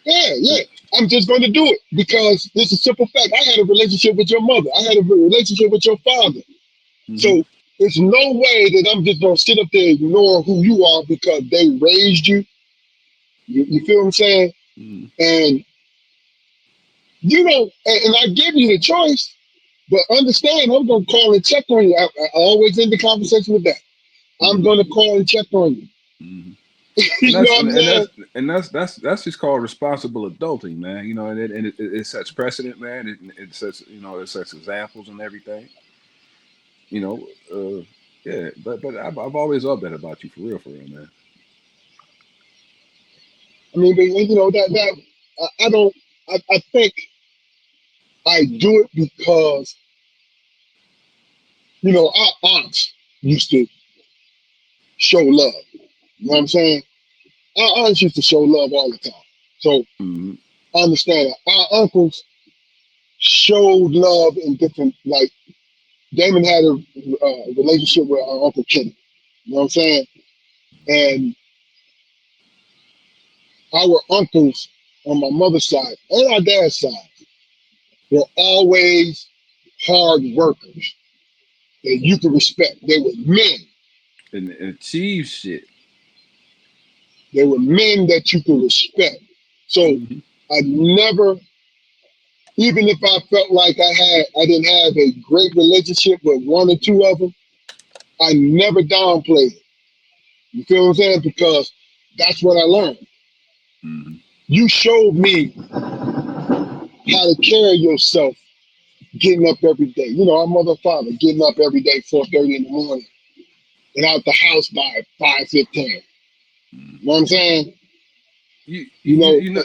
Yeah, yeah. I'm just gonna do it because it's a simple fact. I had a relationship with your mother. I had a relationship with your father. Hmm. So there's no way that I'm just gonna sit up there and ignore who you are because they raised you. You feel what I'm saying? Hmm. And and I give you the choice, but understand I'm gonna call and check on you. I always end the conversation with that. I'm Hmm. gonna call and check on you. Hmm. And You know that's what and, I'm and saying? that's just called responsible adulting, man. And it sets precedent, man. It sets it sets examples and everything. You know, yeah. But I've always loved that about you, for real, man. I mean, but, that I don't. I think I do it because our aunts used to show love. You know what I'm saying? Our aunts used to show love all the time. So Hmm. I understand that. Our uncles showed love in different, like Damon had a relationship with our Uncle Kenny. You know what I'm saying? And our uncles on my mother's side and our dad's side were always hard workers that you could respect. They were men. And achieve shit. They were men that you could respect. So Hmm. I never, even if I felt like I didn't have a great relationship with one or two of them, I never downplayed it. You feel what I'm saying? Because that's what I learned. Hmm. You showed me how to carry yourself getting up every day. Our mother and father getting up every day 4:30 in the morning and out the house by 5:15. You know what I'm saying? You, You you know, you know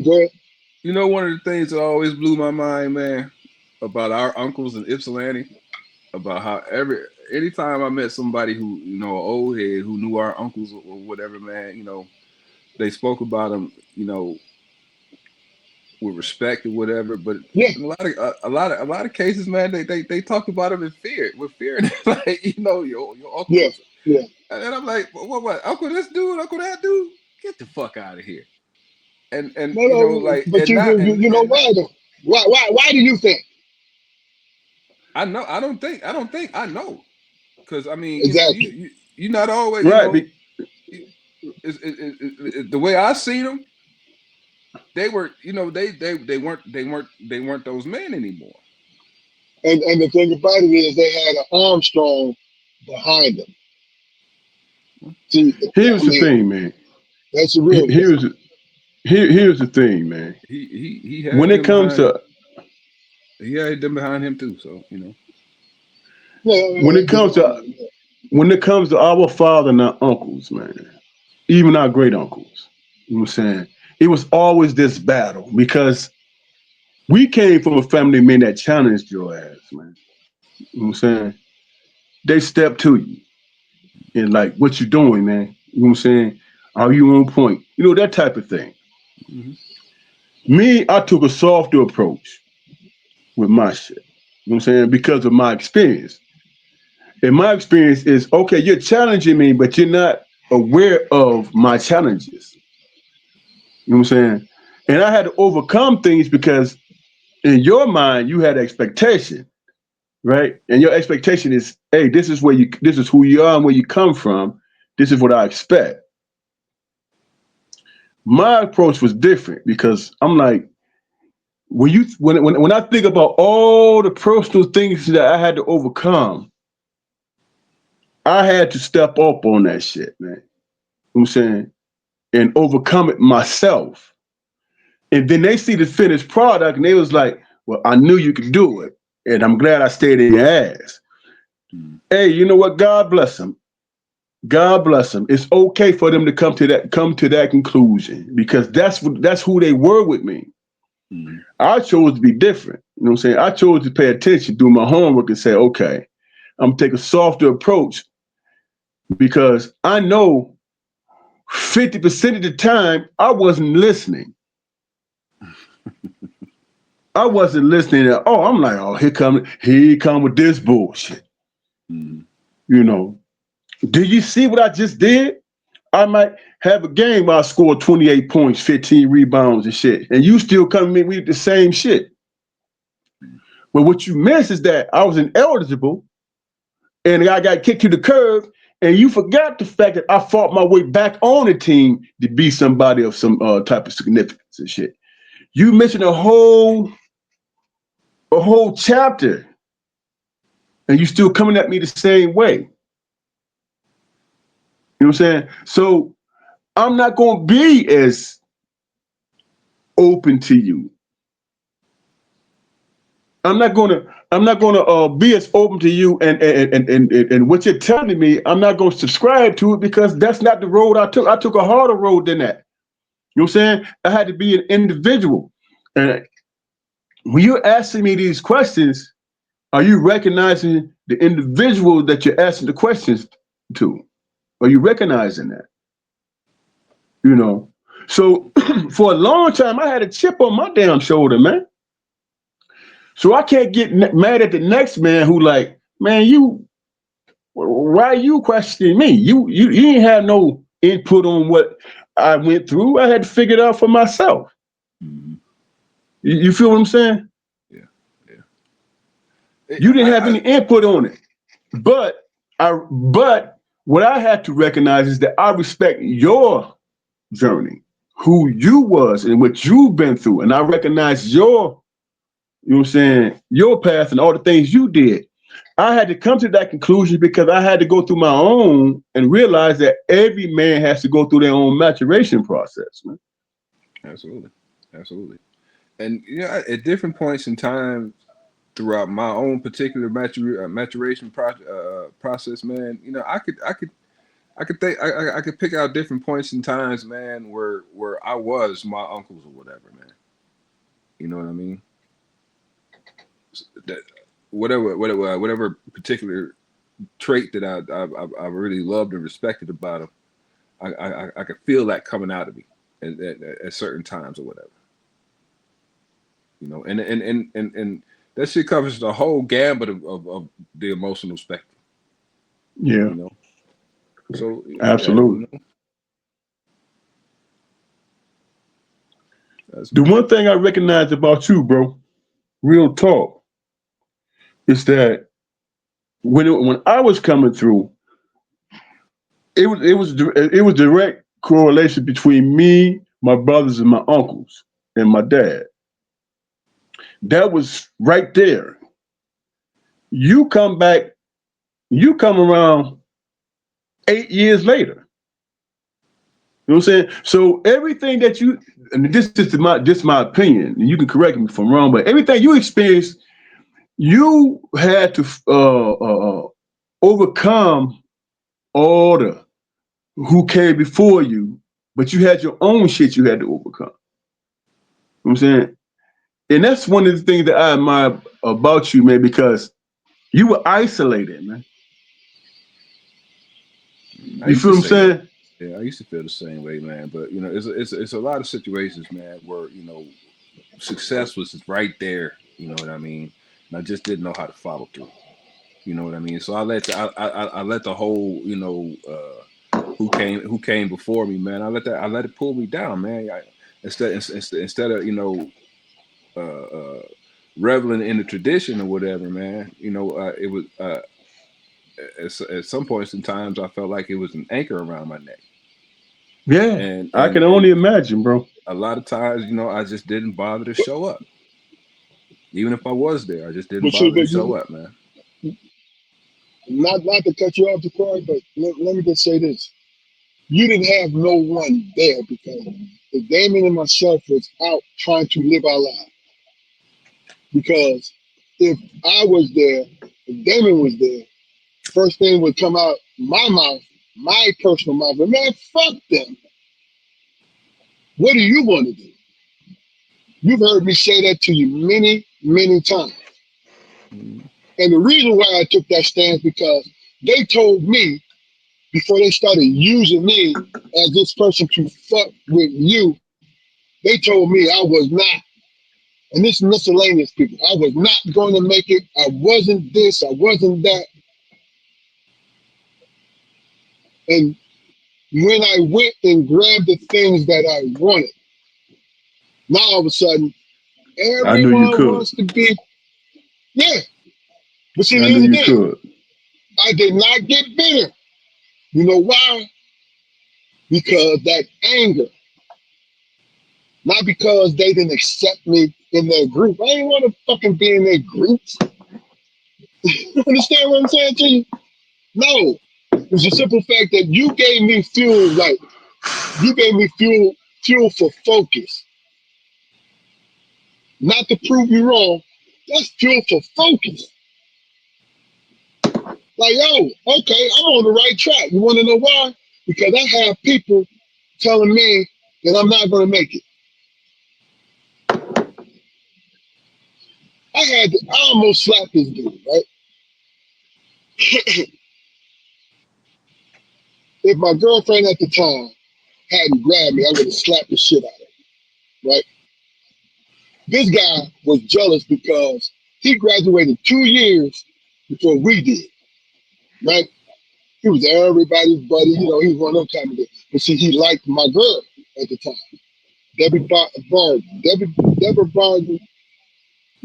go ahead. one of the things that always blew my mind, man, about our uncles in Ypsilanti, about how anytime I met somebody who an old head who knew our uncles or whatever, man, they spoke about them, with respect or whatever. But Yeah, in a lot of cases, man, they talk about them in fear, with fear, like your uncle yeah, was, yeah. and I'm like, what, uncle this dude, uncle that dude, get the fuck out of here, and No, no, like but and not you know and not why though? Why do you think? I know. I don't think I know. Because I mean, Exactly. you're not always, Right. the way I see them, they were, they weren't those men anymore. And the thing about it is they had an Armstrong behind them. See, Here's I the mean, thing, man. that's the real thing. Here's here's the thing, man. He When had it them comes behind him. to He had them behind him too. So when it comes Yeah, to when it comes to our father and our uncles, man, even our great uncles, you know what I'm saying? It was always this battle because we came from a family of men that challenged your ass, man. You know what I'm saying? They stepped to you and like, what you doing, man? You know what I'm saying? Are you on point? You know, that type of thing. hmm Me, I took a softer approach with my shit. You know what I'm saying? Because of my experience. And my experience is okay, you're challenging me, but you're not aware of my challenges. You know what I'm saying? And I had to overcome things because in your mind, you had expectation, right? And your expectation is, hey, this is who you are and where you come from. This is what I expect. My approach was different because I'm like, when I think about all the personal things that I had to overcome, I had to step up on that shit, man. You know what I'm saying? And overcome it myself. And then they see the finished product and they was like, well, I knew you could do it. And I'm glad I stayed in your ass. Hey, you know what? God bless them. God bless them. It's okay for them to come to that conclusion because that's who they were with me. hmm I chose to be different. You know what I'm saying? I chose to pay attention, do my homework, and say, okay, I'm gonna take a softer approach because I know 50% of the time I wasn't listening. I wasn't listening at all. I'm like, oh, here he come with this bullshit. hmm You know, do you see what I just did? I might have a game where I score 28 points, 15 rebounds and shit, and you still come to me with the same shit. But what you miss is that I was ineligible and I got kicked to the curb, and you forgot the fact that I fought my way back on the team to be somebody of some type of significance and shit. You missing a whole chapter, and you still coming at me the same way. You know what I'm saying? So I'm not going to be as open to you. I'm not gonna be as open to you and what you're telling me. I'm not gonna subscribe to it because that's not the road I took. I took a harder road than that. You know what I'm saying? I had to be an individual. And when you're asking me these questions, are you recognizing the individual that you're asking the questions to? Are you recognizing that? You know. So for a long time, I had a chip on my damn shoulder, man. So I can't get mad at the next man who like, man, why are you questioning me? You ain't have no input on what I went through. I had to figure it out for myself. hmm You feel what I'm saying? Yeah, yeah. You didn't have any input on it. But what I had to recognize is that I respect your journey, who you was and what you've been through. And I recognize you know what I'm saying, your path and all the things you did. I had to come to that conclusion because I had to go through my own and realize that every man has to go through their own maturation process, man. Absolutely, absolutely. And at different points in time throughout my own particular maturation process, man, I could think I could pick out different points in times, man, where I was my uncles or whatever, man. You know what I mean? That whatever particular trait that I really loved and respected about him, I could feel that coming out of me at certain times or whatever. And that shit covers the whole gambit of the emotional spectrum. Yeah, You know, so yeah, absolutely. that's The one thing I recognize about you, bro, real talk, is that when I was coming through, it was direct correlation between me, my brothers, and my uncles and my dad. That was right there. You come back, you come around 8 years later. You know what I'm saying? So everything that you, and this is my opinion, and you can correct me if I'm wrong, but everything you experienced, you had to overcome all the who came before you, but you had your own shit you had to overcome. You know what I'm saying? And that's one of the things that I admire about you, man, because you were isolated, man. I You used feel to what I'm say that. saying? Yeah, I used to feel the same way, man. But it's a lot of situations, man, where success was right there. You know what I mean? And I just didn't know how to follow through. You know what I mean? So I let the whole who came before me, man. I let it pull me down, man. Instead of reveling in the tradition or whatever, man. It was at some points in times I felt like it was an anchor around my neck, Yeah, and I and can and only imagine, bro. a lot of times, I just didn't bother to show up. Even if I was there, I just didn't But see, bother to but show you up, man. not to cut you off, Jaquan, but let me just say this: you didn't have no one there because the Damon and myself was out trying to live our lives. Because if I was there, if Damon was there, first thing would come out my mouth, my personal mouth. But man, fuck them. What do you want to do? You've heard me say that to you many, many times. Mm. And the reason why I took that stance because they told me before they started using me as this person to fuck with you, they told me I was not, and this miscellaneous people, I was not going to make it. I wasn't this, I wasn't that. And when I went and grabbed the things that I wanted, now all of a sudden, I knew you everyone could. wants to be, yeah. But see, I knew here's the you thing, could. I did not get bitter. You know why? Because that anger, not because they didn't accept me in their group. I didn't want to fucking be in their groups. You understand what I'm saying to you? No. It's a simple fact that you gave me fuel, like you gave me fuel for focus. Not to prove you wrong. That's fuel for focus. Like, yo, okay, I'm on the right track. You want to know why? Because I have people telling me that I'm not going to make it. I almost slapped this dude, right? If my girlfriend at the time hadn't grabbed me, I would have slapped the shit out of her, right? This guy was jealous because he graduated 2 years before we did, right? He was everybody's buddy, he was one of those kind of guys. But see, he liked my girl at the time, Deborah Barton,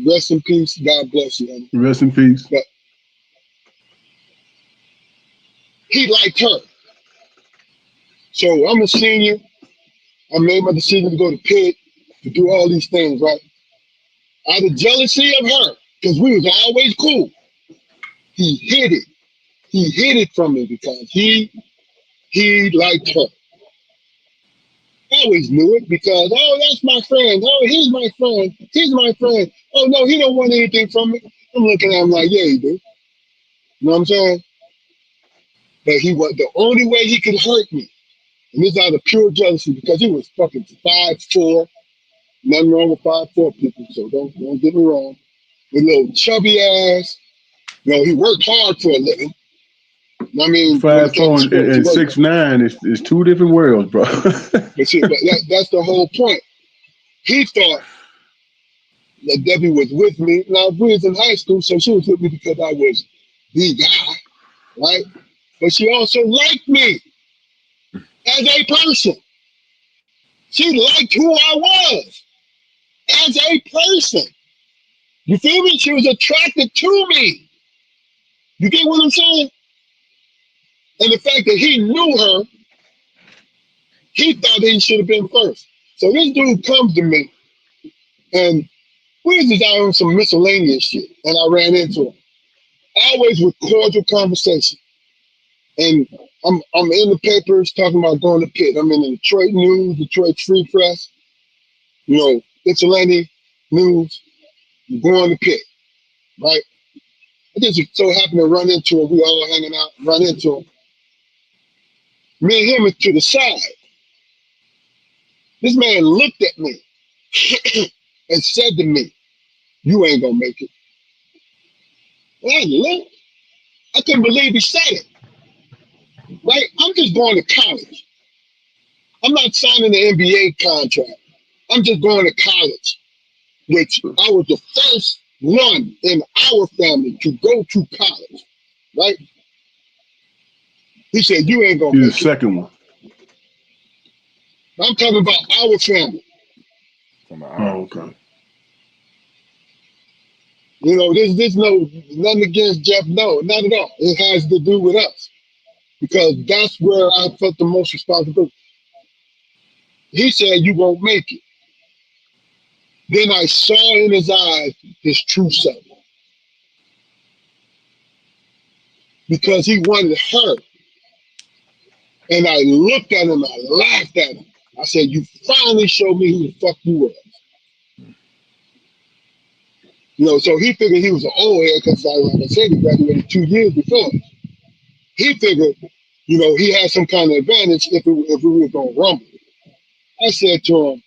rest in peace, God bless you, honey. Rest in peace. But he liked her. So I'm a senior. I made my decision to go to Pitt, to do all these things, right? Out of jealousy of her, because we was always cool, he hid it. He hid it from me because he liked her. I always knew it because, oh, that's my friend. Oh, he's my friend. He's my friend. Oh, no, he don't want anything from me. I'm looking at him like, yeah, he do. You know what I'm saying? But he was the only way he could hurt me. And this out of pure jealousy because he was fucking 5'4". Nothing wrong with 5'4" people, so don't get me wrong. With little chubby ass. He worked hard for a living. I mean, when it Five came to four sports, he and worked. 6'9" is two different worlds, bro. But see, that's the whole point. He thought that Debbie was with me. Now, we was in high school, so she was with me because I was the guy, right? But she also liked me as a person. She liked who I was as a person. You feel me? She was attracted to me. You get what I'm saying? And the fact that he knew her, he thought he should have been first. So this dude comes to me, and we was just out on some miscellaneous shit, and I ran into him. Always with cordial conversation. And I'm in the papers talking about going to Pitt. I'm in the Detroit News, Detroit Free Press, you know, Ypsilanti News, going to Pitt, right? I just so happened to run into him. We all hanging out, run into him. Me and him are to the side. This man looked at me and said to me, "You ain't gonna make it." And I looked. I couldn't believe he said it. Right? I'm just going to college. I'm not signing an NBA contract. I'm just going to college, which I was the first one in our family to go to college. Right? He said, "You ain't gonna He's the make it." second one. I'm talking about our family. Talking about Oh, ours. okay. You know, there's no nothing against Jeff. No, not at all. It has to do with us because that's where I felt the most responsibility. He said, "You won't make it." Then I saw in his eyes his true self because he wanted her. And I looked at him, I laughed at him. I said, "You finally showed me who the fuck you were." You know, so he figured he was an old head because, like I said, he graduated 2 years before. He figured, you know, he had some kind of advantage if we were going to rumble. I said to him,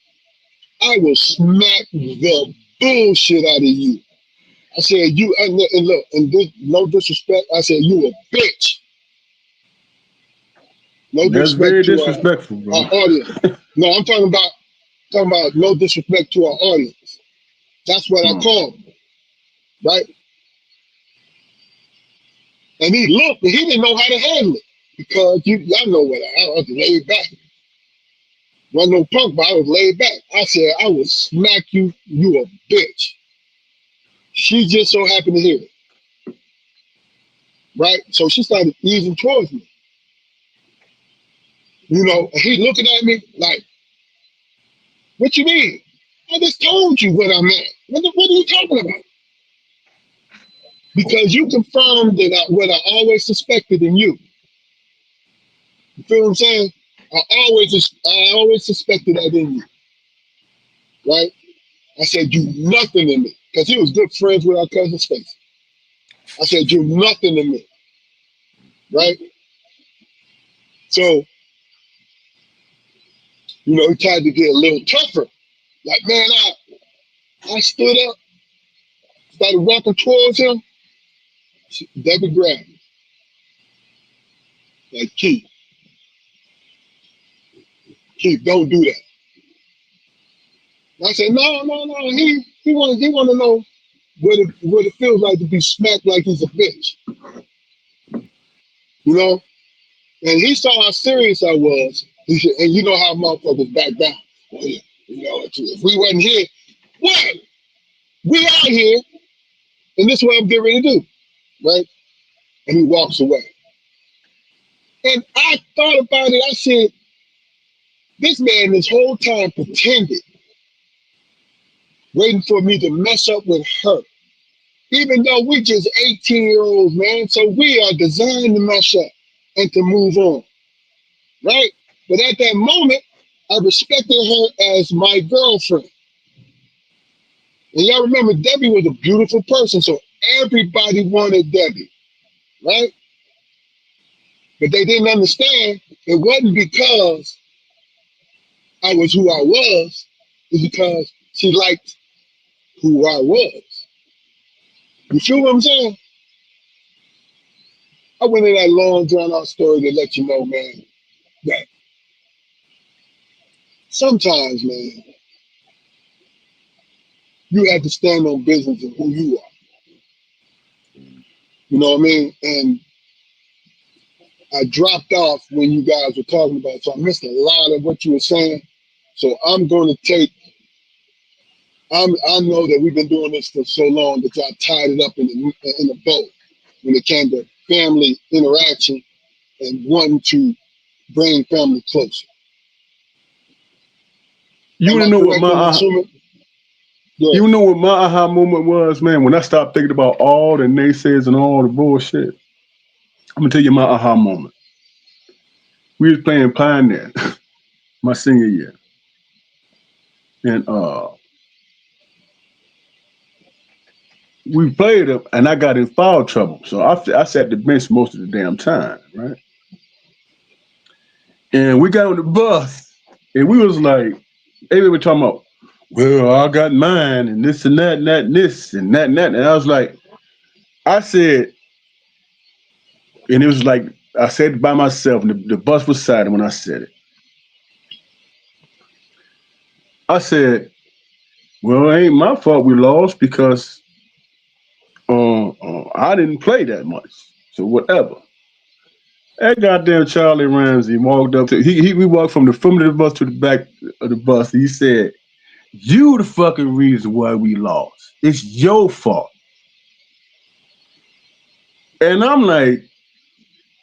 "I will smack the bullshit out of you." I said, "You," and look, and this, no disrespect, I said, "You a bitch." No That's very disrespect to disrespectful, our bro. audience. No, I'm talking about no disrespect to our audience. That's what I Oh. call him, right? And he looked, and he didn't know how to handle it because y'all know what I was laid back. Wasn't no punk, but I was laid back. I said, "I will smack you, you a bitch." She just so happened to hear it, right? So she started easing towards me, you know, and he looking at me like, "What you mean? I just told you what I meant. What are you talking about?" Because you confirmed that what I always suspected in you. You feel what I'm saying? I always suspected that in you, right? I said, "You nothing in me," because he was good friends with our cousin Space. I said, "You nothing in me," right? So, you know, he tried to get a little tougher. Like, man, I stood up, started walking towards him. Debbie grabbed me, like, Keith, don't do that." And I said, "No, no, no." He want to know what it feels like to be smacked like he's a bitch, you know? And he saw how serious I was. He said, and you know how motherfuckers back down. Well, yeah, you know, if we wasn't here, what? We out here, and this is what I'm getting ready to do, right? And he walks away. And I thought about it. I said, this man this whole time pretended, waiting for me to mess up with her. Even though we just 18-year-olds, man. So we are designed to mess up and to move on, right? But at that moment, I respected her as my girlfriend. And y'all remember Debbie was a beautiful person, so everybody wanted Debbie, right? But they didn't understand it wasn't because I was who I was, it's because she liked who I was. You feel what I'm saying? I went in that long drawn out story to let you know, man, that sometimes, man, you have to stand on business and who you are. You know what I mean? And I dropped off when you guys were talking about it, so I missed a lot of what you were saying. So I'm going to take I know that we've been doing this for so long that I tied it up in a bow when it came to family interaction and wanting to bring family closer. You Am wanna I know what correct in assuming? Yeah. you know what my aha moment was, man? When I stopped thinking about all the naysayers and all the bullshit. I'm gonna tell you my aha moment. We was playing Pioneer my senior year, and we played them, and I got in foul trouble. So I sat the bench most of the damn time, right? And we got on the bus, and we was like, they were talking about, well, I got mine, and this and that, and this, and that, and that. And I was like, I said, and it was like, I said it by myself, and the bus was silent when I said it. I said, well, it ain't my fault we lost because I didn't play that much. So whatever. That goddamn Charlie Ramsey walked up to we walked from the front of the bus to the back of the bus. He said, "You the fucking reason why we lost. It's your fault." And I'm like,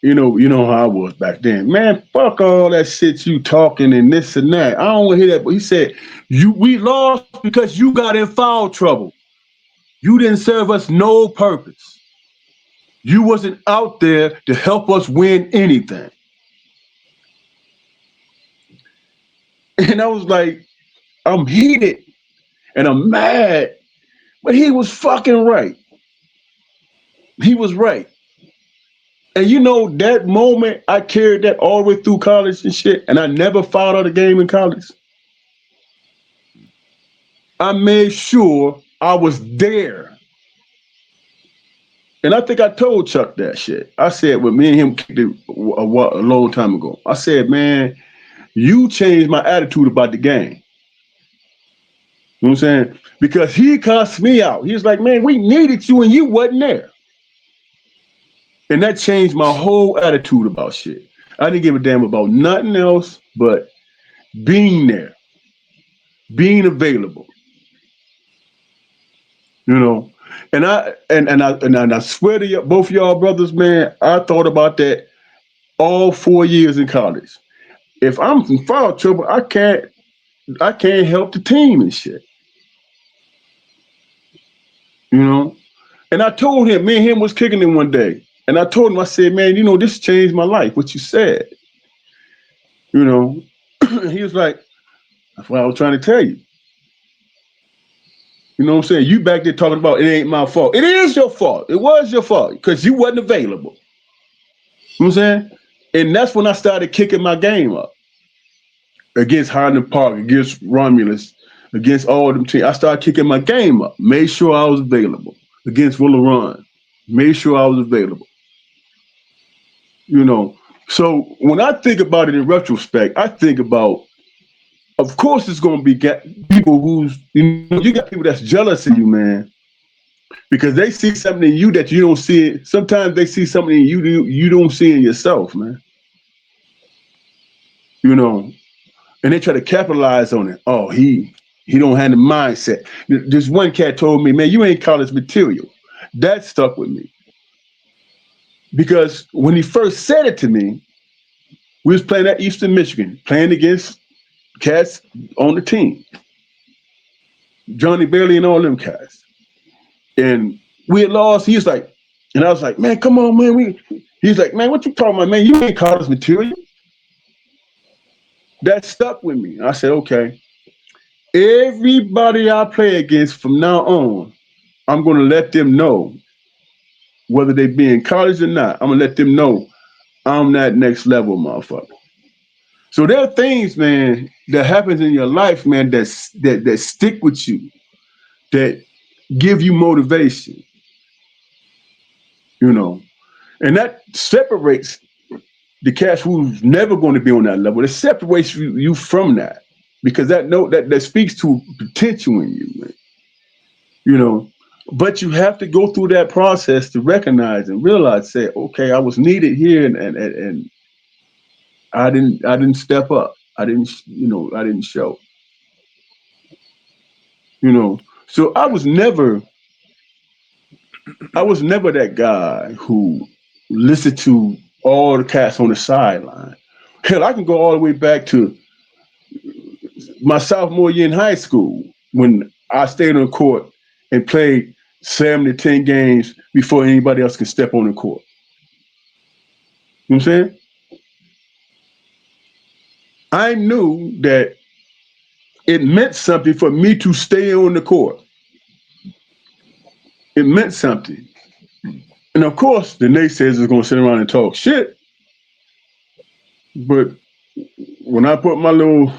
you know how I was back then. Man, fuck all that shit you talking and this and that. I don't want to hear that. But he said, we lost because you got in foul trouble. You didn't serve us no purpose. You wasn't out there to help us win anything. And I was like, I'm heated and I'm mad. But he was fucking right. He was right. And you know, that moment, I carried that all the way through college and shit, and I never fouled out a game in college. I made sure I was there. And I think I told Chuck that shit. I said, when me and him kicked it a long time ago, I said, man, you changed my attitude about the game. You know what I'm saying? Because he cussed me out. He was like, man, we needed you and you wasn't there. And that changed my whole attitude about shit. I didn't give a damn about nothing else but being there, being available, you know. And I swear to you, both of y'all brothers, man, I thought about that all 4 years in college. If I'm in foul trouble, I can't help the team and shit, you know. And I told him, me and him was kicking it one day, and I told him, I said, man, this changed my life. What you said, you know. He was like, that's what I was trying to tell you. You know what I'm saying? You back there talking about it ain't my fault. It is your fault. It was your fault because you wasn't available. You know what I'm saying? And that's when I started kicking my game up against Highland Park, against Romulus, against all them teams. I started kicking my game up. Made sure I was available against Willow Run. Made sure I was available. You know. So when I think about it in retrospect, I think about, of course, it's going to be people you got people that's jealous of you, man, because they see something in you that you don't see. Sometimes they see something in you don't see in yourself, man. You know, and they try to capitalize on it. Oh, he don't have the mindset. This one cat told me, man, you ain't college material. That stuck with me because when he first said it to me, we was playing at Eastern Michigan, playing against cats on the team, Johnny Bailey and all them cats, and we had lost. He was like, and I was like, man, come on, man. He's like, man, what you talking about, man? You ain't college material. That stuck with me. I said, okay, everybody I play against from now on, I'm going to let them know, whether they be in college or not, I'm going to let them know I'm that next level motherfucker. So there are things, man, that happens in your life, man, that stick with you, that give you motivation, you know, and that separates the cats who's never going to be on that level. It separates you from that because that speaks to potential in you, man. You know, but you have to go through that process to recognize and realize, say, okay, I was needed here, and I didn't step up. I didn't show. you know. So I was never that guy who listened to all the cats on the sideline. Hell, I can go all the way back to my sophomore year in high school when I stayed on the court and played 7 to 10 games before anybody else could step on the court. You know what I'm saying? I knew that it meant something for me to stay on the court. It meant something. And of course, the naysayers are going to sit around and talk shit. But when I put my little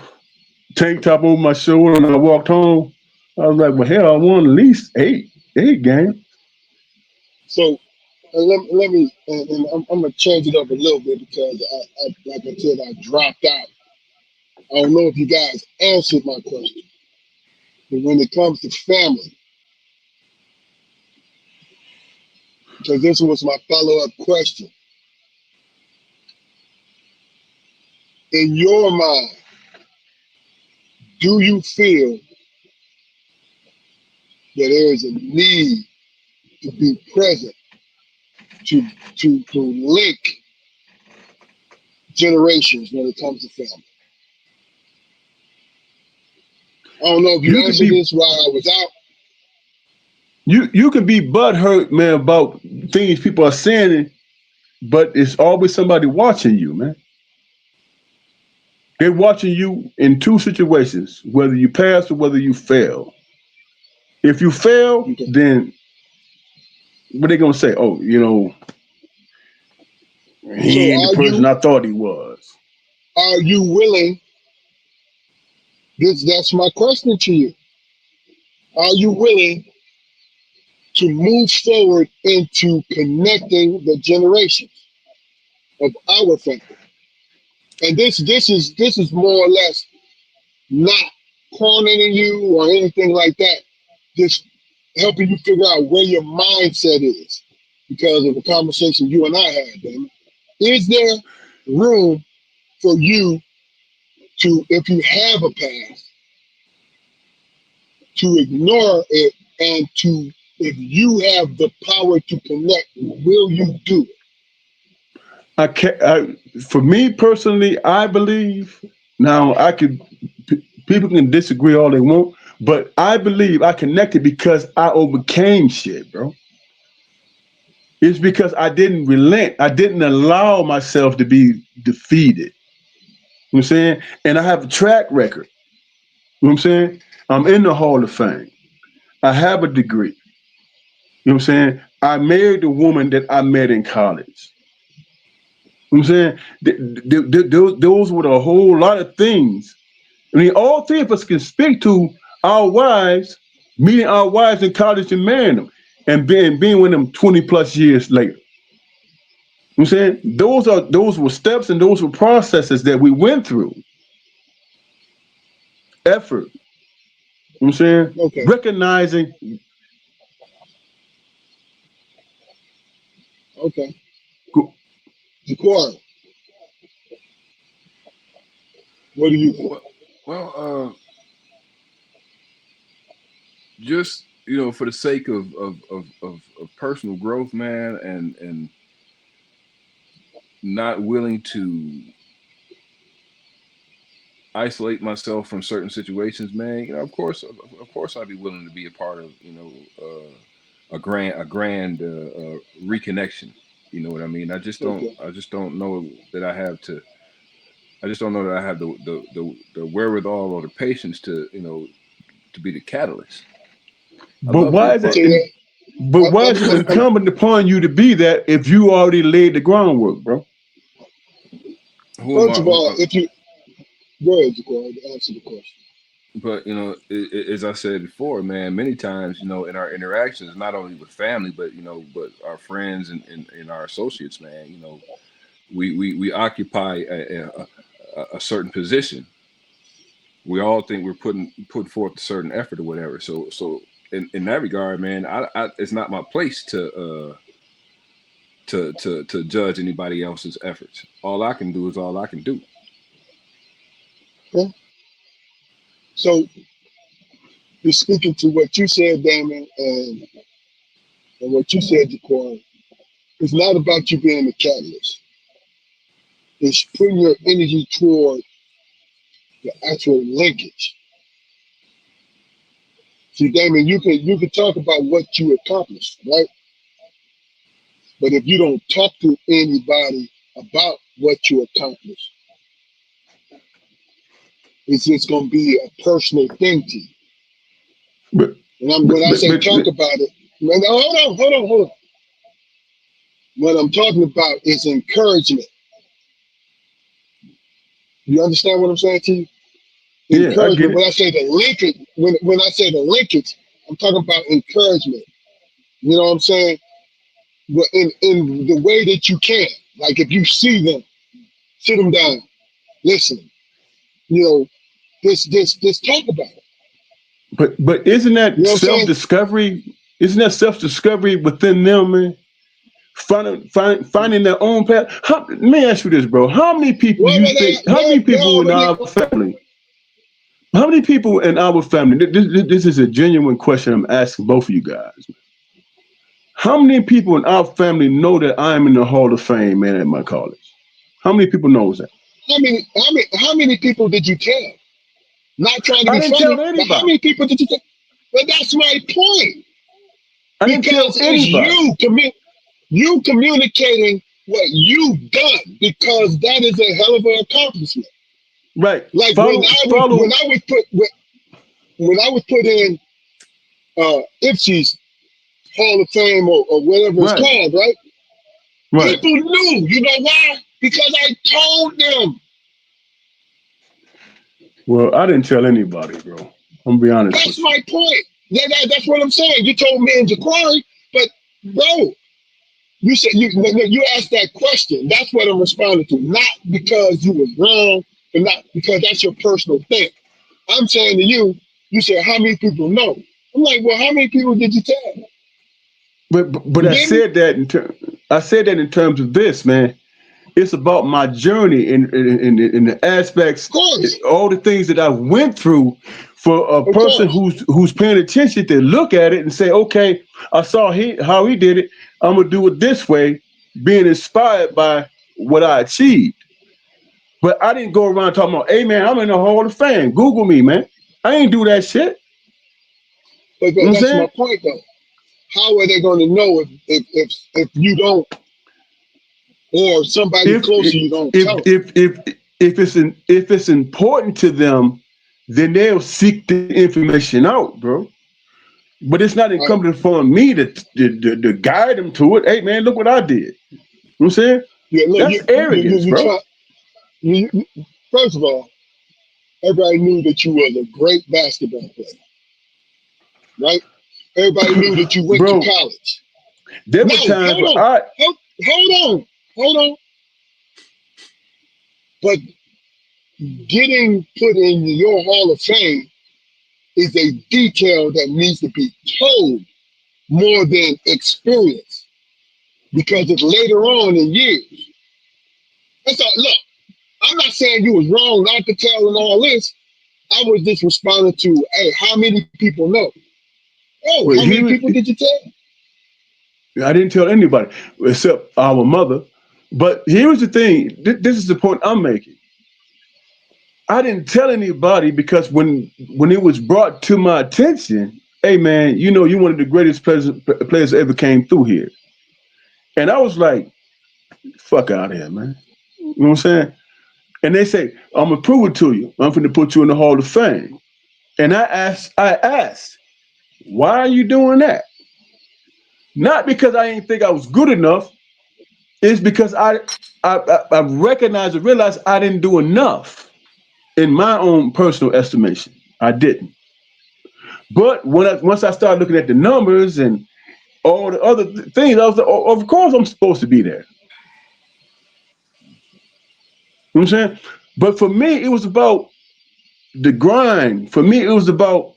tank top over my shoulder and I walked home, I was like, well, hell, I won at least eight games. So let me, and I'm gonna change it up a little bit because like I said, I dropped out. I don't know if you guys answered my question, but when it comes to family, because this was my follow-up question, in your mind, do you feel that there is a need to be present to to link generations when it comes to family? I don't know if you You can answered be this while I was out. you can be butthurt, man, about things people are saying, but it's always somebody watching you, man. They're watching you in two situations, whether you pass or whether you fail. If you fail, Okay. then what they gonna say? Oh, So he ain't the person I thought he was. are you willing? That's my question to you. Are you willing to move forward into connecting the generations of our family? And this is more or less not cornering you or anything like that. Just helping you figure out where your mindset is because of the conversation you and I had, man. Is there room for you to, if you have a past, to ignore it and to, if you have the power to connect, will you do it? I can't. For me personally, I believe. Now, people can disagree all they want, but I believe I connected because I overcame shit, bro. It's because I didn't relent. I didn't allow myself to be defeated. You know what I'm saying? And I have a track record. You know what I'm saying? I'm in the Hall of Fame. I have a degree. You know what I'm saying? I married the woman that I met in college. You know what I'm saying? Those were a whole lot of things. I mean, all three of us can speak to our wives, meeting our wives in college and marrying them, and being with them 20 plus years later. You know what I'm saying? Those were steps and those were processes that we went through. Effort. You know what I'm saying? Okay, Recognizing. okay. Jaquan, what do you think? Well, well, just for the sake of personal growth, man, and not willing to isolate myself from certain situations, man. Of course, I'd be willing to be a part of a grand reconnection. You know what I mean? Okay. I just don't know that I have to. I just don't know that I have the wherewithal or the patience to to be the catalyst. I But love to be why a is part. it? So yeah, But why is it incumbent upon you to be that if you already laid the groundwork, bro? Who am I? first of all, if you go ahead, Jaquan, answer the question. But as I said before, man, many times, in our interactions, not only with family, but but our friends and our associates, man, we occupy a certain position. We all think we're putting forth a certain effort or whatever. So in that regard, man, it's not my place to judge anybody else's efforts. All I can do is all I can do. Okay. So just speaking to what you said, Damon, and what you said, Jaquan, it's not about you being the catalyst. It's putting your energy toward the actual linkage. See, Damon, you can talk about what you accomplished, right? But if you don't talk to anybody about what you accomplished, it's just gonna be a personal thing to you. But And when I say but talk about it, hold on. What I'm talking about is encouragement. You understand what I'm saying to you? yeah, I get Encouragement. it. When I say the linkage, when I say the linkage, I'm talking about encouragement. You know what I'm saying? But in the way that you can. Like if you see them, sit them down, listen. You know, this talk about it. But isn't You that know what I'm self saying? discovery? Isn't that self discovery within them, man? Finding their own path. Let me ask you this, bro. How many people Well, you think? How many they people in already. our family? How many people in our family? This is a genuine question I'm asking both of you guys. How many people in our family know that I'm in the Hall of Fame, man, at my college? How many people knows that? How many people did you tell? Not trying to I be didn't tell funny, but how anybody. many people did you tell? But that's my point. I didn't tell Because it's anybody. you communicating what you've done because that is a hell of an accomplishment. Right. Like Follow. when I was put in Ipsy's Hall of Fame or whatever it's Right. called, right? Right. People knew. You know why? Because I told them. Well, I didn't tell anybody, bro. I'm gonna be honest That's with you. my point. That's what I'm saying. You told me and Jaquari, but bro, you said you asked that question. That's what I'm responding to. Not because you was wrong, and not because that's your personal thing. I'm saying to you, you said how many people know? I'm like, well, how many people did you tell? But You I get me? said that I said that in terms of this, man. It's about my journey in the aspects, Of course, all the things that I went through for a of person course. who's paying attention to look at it and say, okay, I saw how he did it. I'm gonna do it this way, being inspired by what I achieved. But I didn't go around talking about, hey man, I'm in the Hall of Fame. Google me, man. I ain't do that shit. You But know what I'm that's my saying? point, though. How are they going to know if you don't, or somebody If close to you don't if tell them? if if if it's important to them, then they'll seek the information out, bro. But it's not Right? incumbent upon me to guide them to it. Hey man, look what I did. You know what I'm saying? Yeah, look, That's arrogance, you bro. try. First of all, everybody knew that you was a great basketball player, right? Everybody knew that you went to Bro, college. there No, were times hold where on, hold on, hold on. But getting put in your Hall of Fame is a detail that needs to be told more than experience because it's later on in years. That's all. Look, I'm not saying you was wrong not to tell and all this. I was just responding to, hey, how many people know? Oh, well, how many people did you tell? I didn't tell anybody except our mother. But here's the thing. This is the point I'm making. I didn't tell anybody because when it was brought to my attention, hey man, you know you're one of the greatest players that ever came through here, and I was like, fuck out of here, man. You know what I'm saying? And they say, I'm gonna prove it to you. I'm gonna put you in the Hall of Fame. And I asked, why are you doing that? Not because I didn't think I was good enough. It's because I recognized and realized I didn't do enough in my own personal estimation. I didn't. But once I started looking at the numbers and all the other things, I was like, oh, of course I'm supposed to be there. You know what I'm saying? But for me, it was about the grind. For me, it was about,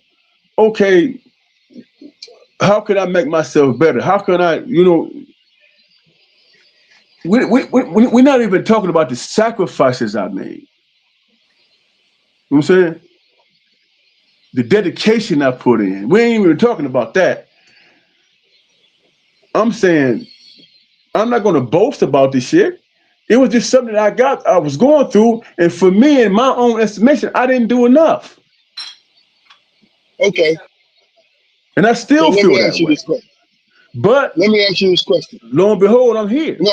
okay, how can I make myself better? How can I, we're not even talking about the sacrifices I made. You know what I'm saying? the dedication I put in. We ain't even talking about that. I'm saying I'm not gonna boast about this shit. It was just something that I was going through, and for me, in my own estimation, I didn't do enough, Okay, and I so still let feel me ask that you way. this question. But Let me ask you this question. lo and behold, I'm here. No,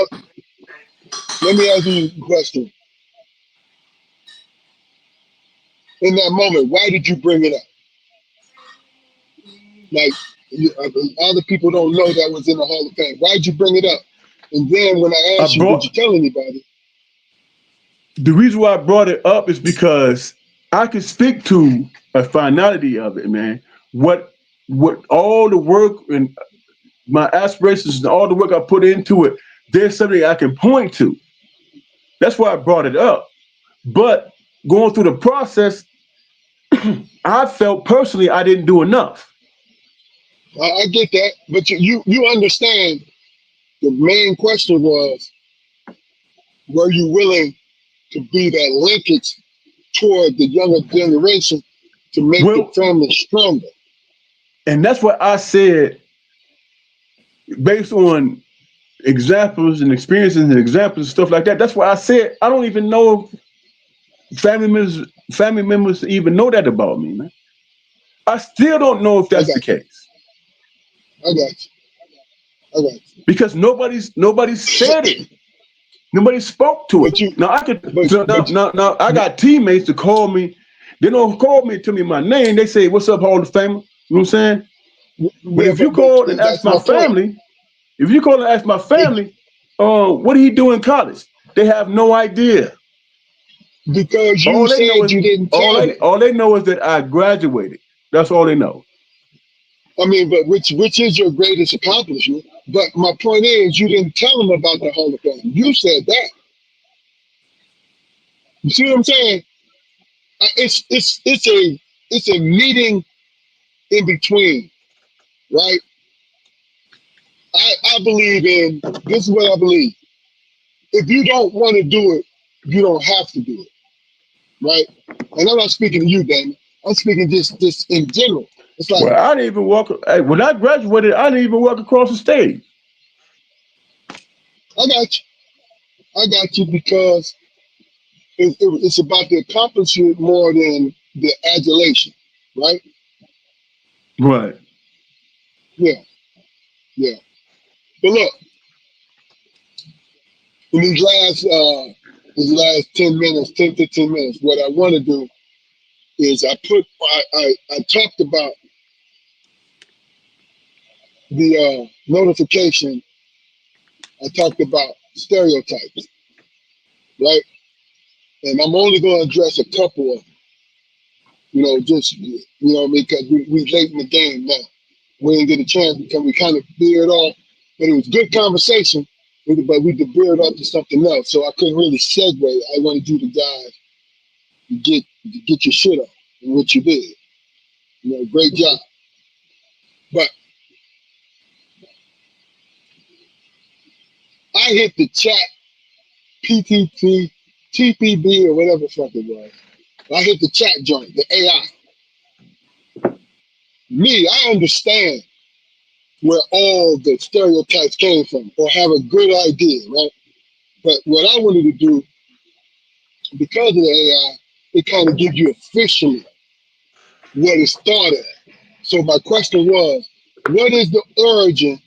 let me ask you a question. In that moment, why did you bring it up? Like, other people don't know that was in the Hall of Fame. Why did you bring it up? And then when I I asked you, did brought you tell anybody? the reason why I brought it up is because I could speak to a finality of it, man. What all the work and my aspirations and all the work I put into it, there's something I can point to. That's why I brought it up. But going through the process, I felt personally I didn't do enough. I get that, but you understand the main question was, were you willing to be that linkage toward the younger generation to make the Well, family stronger? and that's what I said based on examples and experiences and examples and stuff like that. That's why I said I don't even know if family members even know that about me, man. I still don't know if I that's the got you. case I got you. I got you. because nobody said it. Nobody spoke to it. But you, Now I could. but So but now I got teammates to call me. They don't call me to me my name. They say, "What's up, Hall of Famer?" You know what I'm saying? But yeah, if you but call and ask that's my my point. family, if you call and ask my family, what did he do in college? They have no idea. Because you All they know said is you didn't all tell they them. all they know is that I graduated. That's all they know. I mean, but which is your greatest accomplishment? But my point is, you didn't tell them about the Hall of Fame. You said that. You see what I'm saying? It's a meeting in between, right? I believe in this is what I believe. If you don't want to do it, you don't have to do it, right? And I'm not speaking to you, Damon. I'm speaking just in general. It's like Well, I didn't even walk. Hey, when I graduated, I didn't even walk across the stage. I got you, I got you because it's about the accomplishment more than the adulation, right? Right. Yeah, yeah. But look, in these last 10 minutes, 10, 15 minutes, what I want to do is I talked about the notification. I talked about stereotypes, right? And I'm only going to address a couple of them, just because we late in the game now. We didn't get a chance because we kind of veered off, but it was good conversation. But we veered off to something else, so I couldn't really segue. I wanted you to guys get your shit off, and what you did. Great job. But I hit the chat PTT, TPB, or whatever the fuck it was. I hit the chat joint, the AI. Me, I understand where all the stereotypes came from, or have a good idea, right? But what I wanted to do, because of the AI, it kind of gives you officially what it started at. So my question was, what is the origin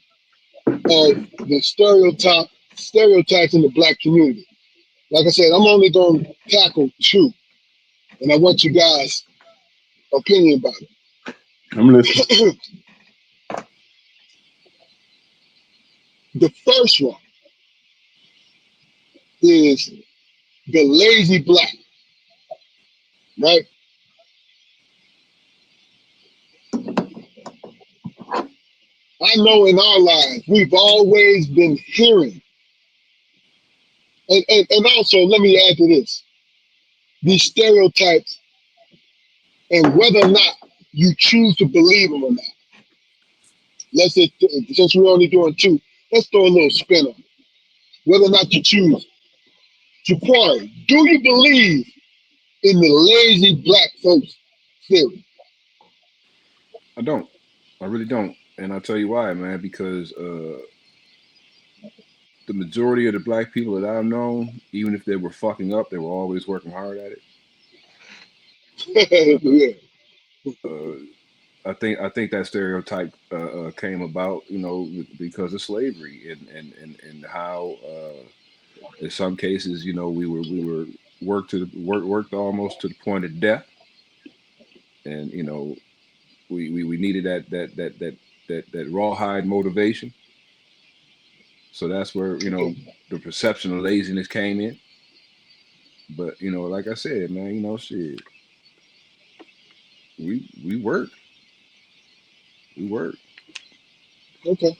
of the stereotypes in the black community? Like I said, I'm only going to tackle two, and I want you guys' opinion about I'm listening. it. The first one is the lazy black, right? I know in our lives we've always been hearing, and also let me add to this: these stereotypes, and whether or not you choose to believe them or not. Let's say, since we're only doing two, let's throw a little spin on it. Whether or not you choose. Ja'Quari, do you believe in the lazy black folks theory? I don't. I really don't. And I'll tell you why, man. Because the majority of the black people that I've known, even if they were fucking up, they were always working hard at it. Yeah. Uh, I think that stereotype came about, because of slavery and how in some cases, we were worked almost to the point of death, and we needed that rawhide motivation. So that's where the perception of laziness came in. But like I said, man, shit, we work, we work. Okay.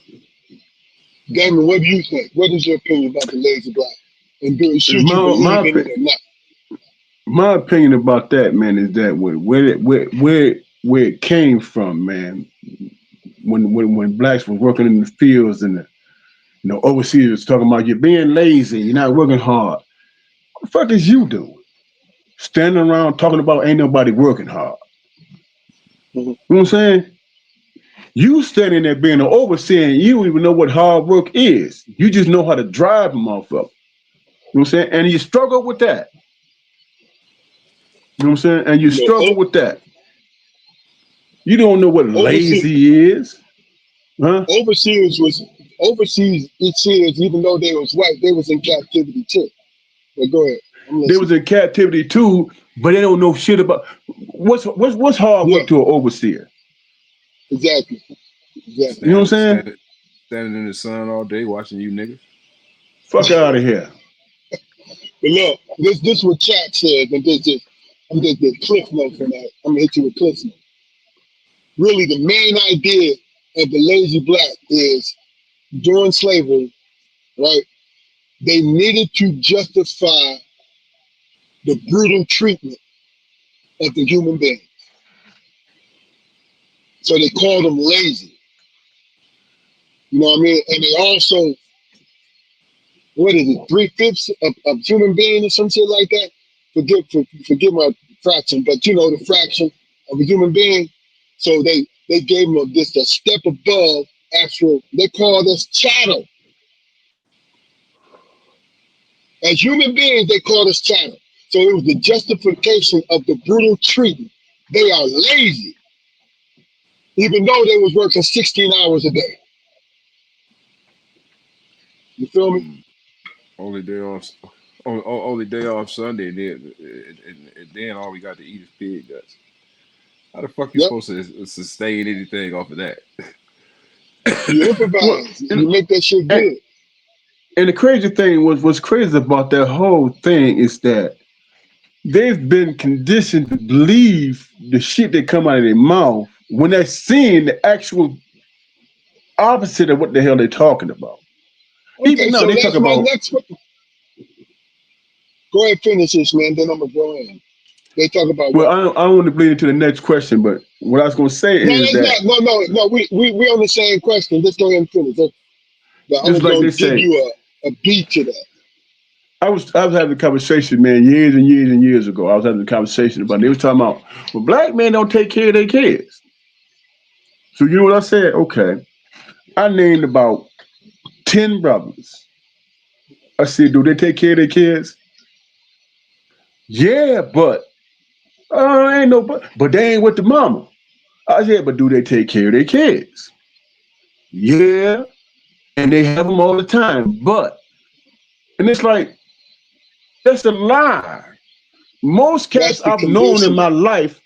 Damon, what do you think? What is your opinion about the lazy black? And should you My my believe in it opi- or not? my opinion about that, man, is that where it came from, man. When blacks were working in the fields and overseers talking about you being lazy, you're not working hard. What the fuck is you doing? Standing around talking about ain't nobody working hard. Mhm. You know what I'm saying? You standing there being an overseer and you don't even know what hard work is. You just know how to drive a motherfucker. You know what I'm saying? And you struggle with that. You know what I'm saying? And you You know, struggle with that. You don't know what overseas, lazy is. Huh? overseas was overseas. It says even though they was white, they was in captivity too. But go ahead, I'm They was listening. in captivity too, but they don't know shit about what's hard Yeah, work to an overseer. exactly, You exactly. know what I'm Stand, saying? stand, standing in the sun all day watching you niggas. Fuck out of here. But look, this what chat said, and I'm just the cliff notes on that. I'm gonna hit you with cliff notes. Really, the main idea of the lazy black is during slavery, right? They needed to justify the brutal treatment of the human being. So they called them lazy. You know what I mean? And they also, what is it, 3/5 of human being or some shit like that? Forget my fraction, but you know the fraction of a human being. So they gave them just a step above actual. They called us chattel. As human beings, they called us chattel. So it was the justification of the brutal treatment. They are lazy, even though they was working 16 hours a day. You feel me? Mm. Only day off, only day off Sunday, and then all we got to eat is pig guts. How the fuck you Yep. supposed to sustain anything off of that? You Well, improvise. You make that shit and, good. and the crazy thing what's crazy about that whole thing is that they've been conditioned to believe the shit that come out of their mouth when they're seeing the actual opposite of what the hell they're talking about. Even Okay, now so they talk that's my about, next one. Go ahead, finish this, man. Then I'm gonna go in. They talk about well, what? I don't want to bleed into the next question, but what I was going to say No, is that's that not. No. We on the same question. Let's go ahead and finish. But I'm just like gonna they give say, you a beat to that. I was having a conversation, man, years and years and years ago. I was having a conversation about it. They was talking about, well, black men don't take care of their kids. So you know what I said? Okay, I named about 10 brothers. I said, do they take care of their kids? Yeah, but ain't no but they ain't with the mama. I said, but do they take care of their kids? Yeah, and they have them all the time. And it's like that's a lie. Most cats That's the I've known in my conditioning. life,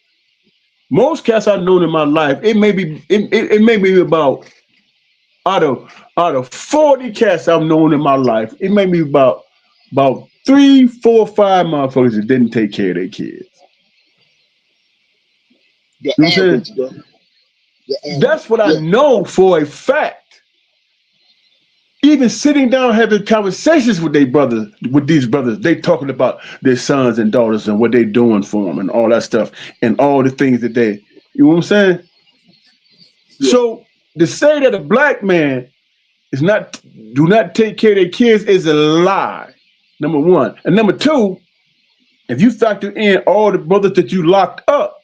it may be about out of 40 cats I've known in my life, it may be about three, four, five motherfuckers that didn't take care of their kids. The You know what I'm saying? average, bro. The That's average. what I Yeah. know for a fact. Even sitting down having conversations with these brothers, they talking about their sons and daughters and what they doing for them and all that stuff and all the things that you know what I'm saying? Yeah. So to say that a black man is not do not take care of their kids is a lie. Number one, and number two, if you factor in all the brothers that you locked up,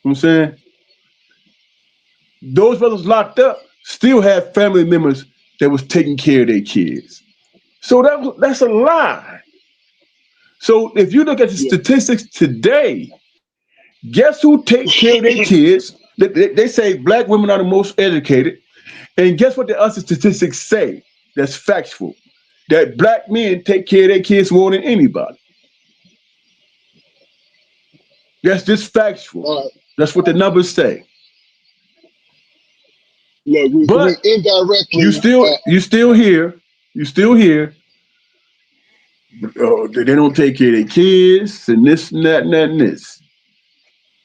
you know what I'm saying, those brothers locked up still have family members that was taking care of their kids. So that's a lie. So if you look at the Yeah. statistics today, guess who take care of their kids? They say black women are the most educated, and guess what the other statistics say? That's factual. That black men take care of their kids more than anybody. That's just factual. All right. That's what the numbers say. Look, we But indirectly. you still here. You still here. Oh, they don't take care of their kids and this and that and that and this.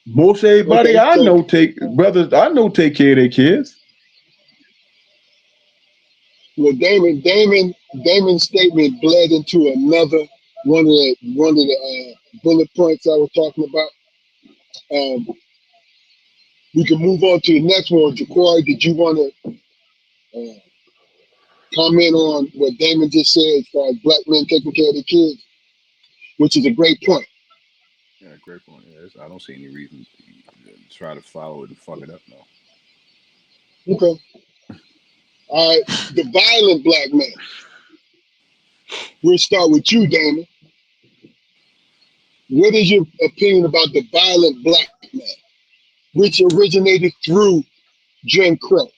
Most everybody Okay. I So, know take care of their kids. well, Damon's statement bled into another one of the bullet points I was talking about. Um, we can move on to the next one. Jaquari, did you want to comment on what Damon just said as far as black men taking care of their kids, which is a great point. Yeah, great point. Yes, I don't see any reason to try to follow it and fuck it up. No. Okay. All right. The violent black man. We'll start with you, Damon. What is your opinion about the violent black man, which originated through Jim Crow? What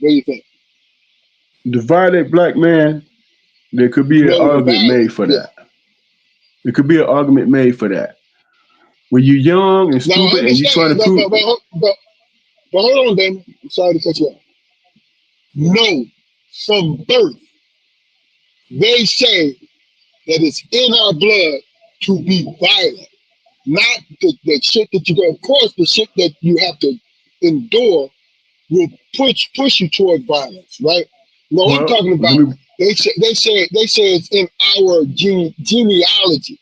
do you think? The violent black man, there could be an No, the argument made violent. for Yeah. that. There could be an argument made for that. When you're young and Now I stupid and you trying to understand. prove, But hold on, Damon. I'm sorry to cut you off. No, from birth, they say that it's in our blood to be violent. Not the shit that you go. Of course, the shit that you have to endure will push you toward violence, right? No, I'm well, talking let about me, they say it's in our genealogy.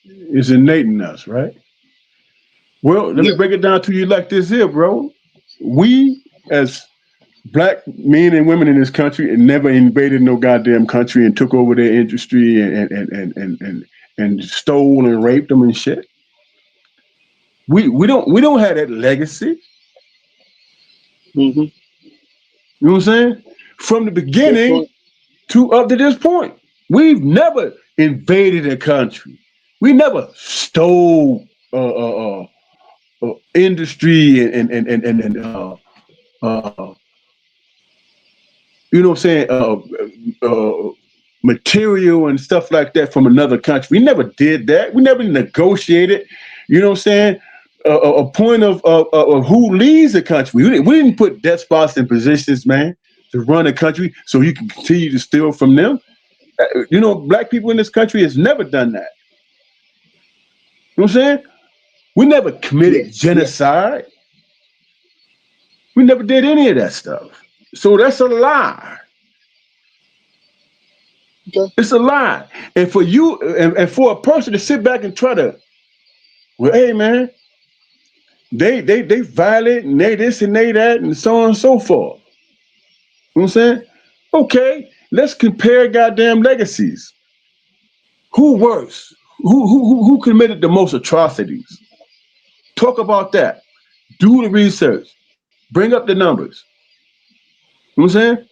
it's innate in us, right? Well, let me Yeah. break it down to you like this here, bro. We as black men and women in this country and never invaded no goddamn country and took over their industry and stole and raped them and shit. We don't have that legacy. Mm-hmm. You know what I'm saying? From the Good beginning point. to up to this point, we've never invaded a country. We never stole industry uh, you know what I'm saying, material and stuff like that from another country. We never did that. We never negotiated. You know what I'm saying? A point of who leads the country. We didn't put despots in positions, man, to run a country so you can continue to steal from them. Black people in this country has never done that. You know what I'm saying? We never Yeah. committed Yeah. genocide. We never did any of that stuff. So that's a lie. Okay. It's a lie. And for you and for a person to sit back and try to, well, hey man, they violent and they this and they that and so on and so forth. You know what I'm saying? Okay, let's compare goddamn legacies. Who worse? Who committed the most atrocities? Talk about that. Do the research. Bring up the numbers. You know what I'm saying?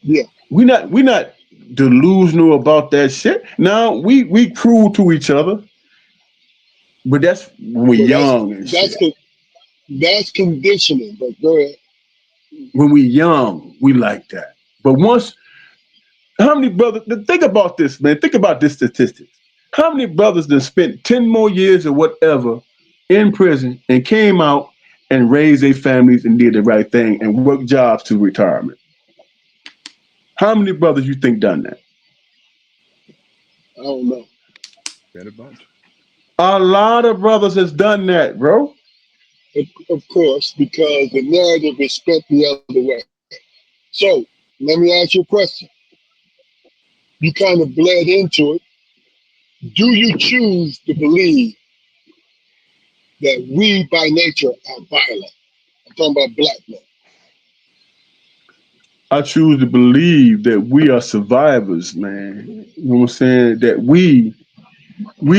Yeah. We not delusional about that shit. Now we cruel to each other, but that's when we Well, young and that's shit. that's conditioning. But go ahead. When we young, we like that. But once, how many brothers? Think about this, man. Think about this statistics. How many brothers that spent 10 more years or whatever in prison and came out and raised their families and did the right thing and worked jobs to retirement? How many brothers you think done that? I don't know. Bet a bunch. A lot of brothers has done that, bro. Of course, because the narrative is spent the other way. So let me ask you a question. You kind of bled into it. Do you choose to believe that we by nature are violent? I'm talking about black men. I choose to believe that we are survivors, man. You know what I'm saying? That we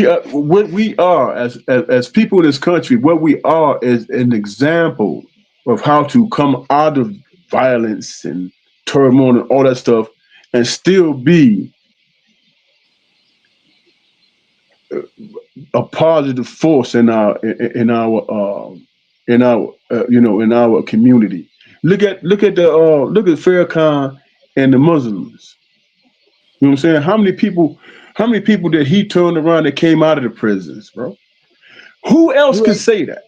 are what we are as people in this country. What we are is an example. of how to come out of violence and turmoil and all that stuff, and still be a positive force in our community. Look at Farrakhan and the Muslims. You know what I'm saying? How many people did he turn around that came out of the prisons, bro? Who else You're could right. say that?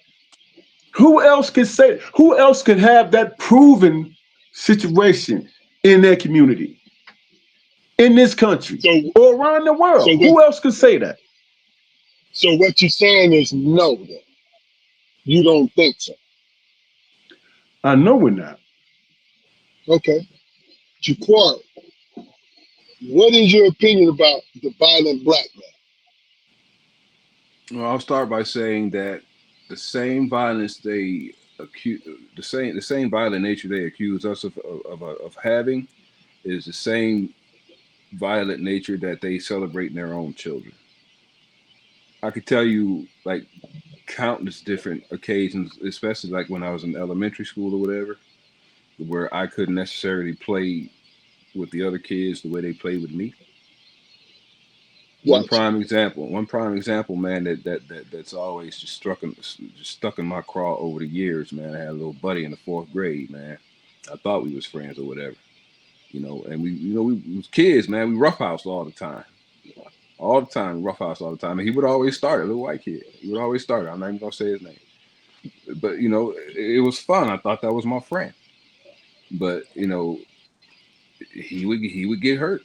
Who else could say? Who else could have that proven situation in their community, in this country, So or around the so world? what Who else could say that? so what you're saying is no, then you don't think so. I know we're not. Okay. Jaquan, what is your opinion about the violent black man? Well, I'll start by saying that the same violence they accuse, the same violent nature they accuse us of having is the same violent nature that they celebrate in their own children. I could tell you like countless different occasions, especially like when I was in elementary school or whatever, where I couldn't necessarily play with the other kids the way they played with me. One Watch. prime example, one prime example, man, that's always just stuck in my craw over the years, man. I had a little buddy in the fourth grade, man. I thought we was friends or whatever, and we was kids, man. We roughhouse all the time, roughhouse all the time. And he would always start a little white kid. He would always start it. I'm not even gonna say his name, but it was fun. I thought that was my friend, but he would get hurt,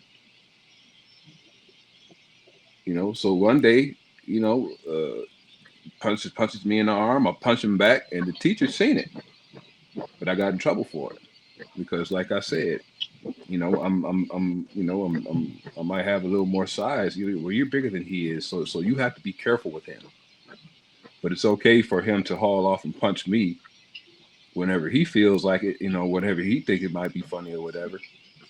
So one day, punches me in the arm. I punch him back, and the teacher seen it, but I got in trouble for it because, like I said, I might have a little more size. You're bigger than he is, so you have to be careful with him. But it's okay for him to haul off and punch me whenever he feels like it, whatever he think it might be funny or whatever,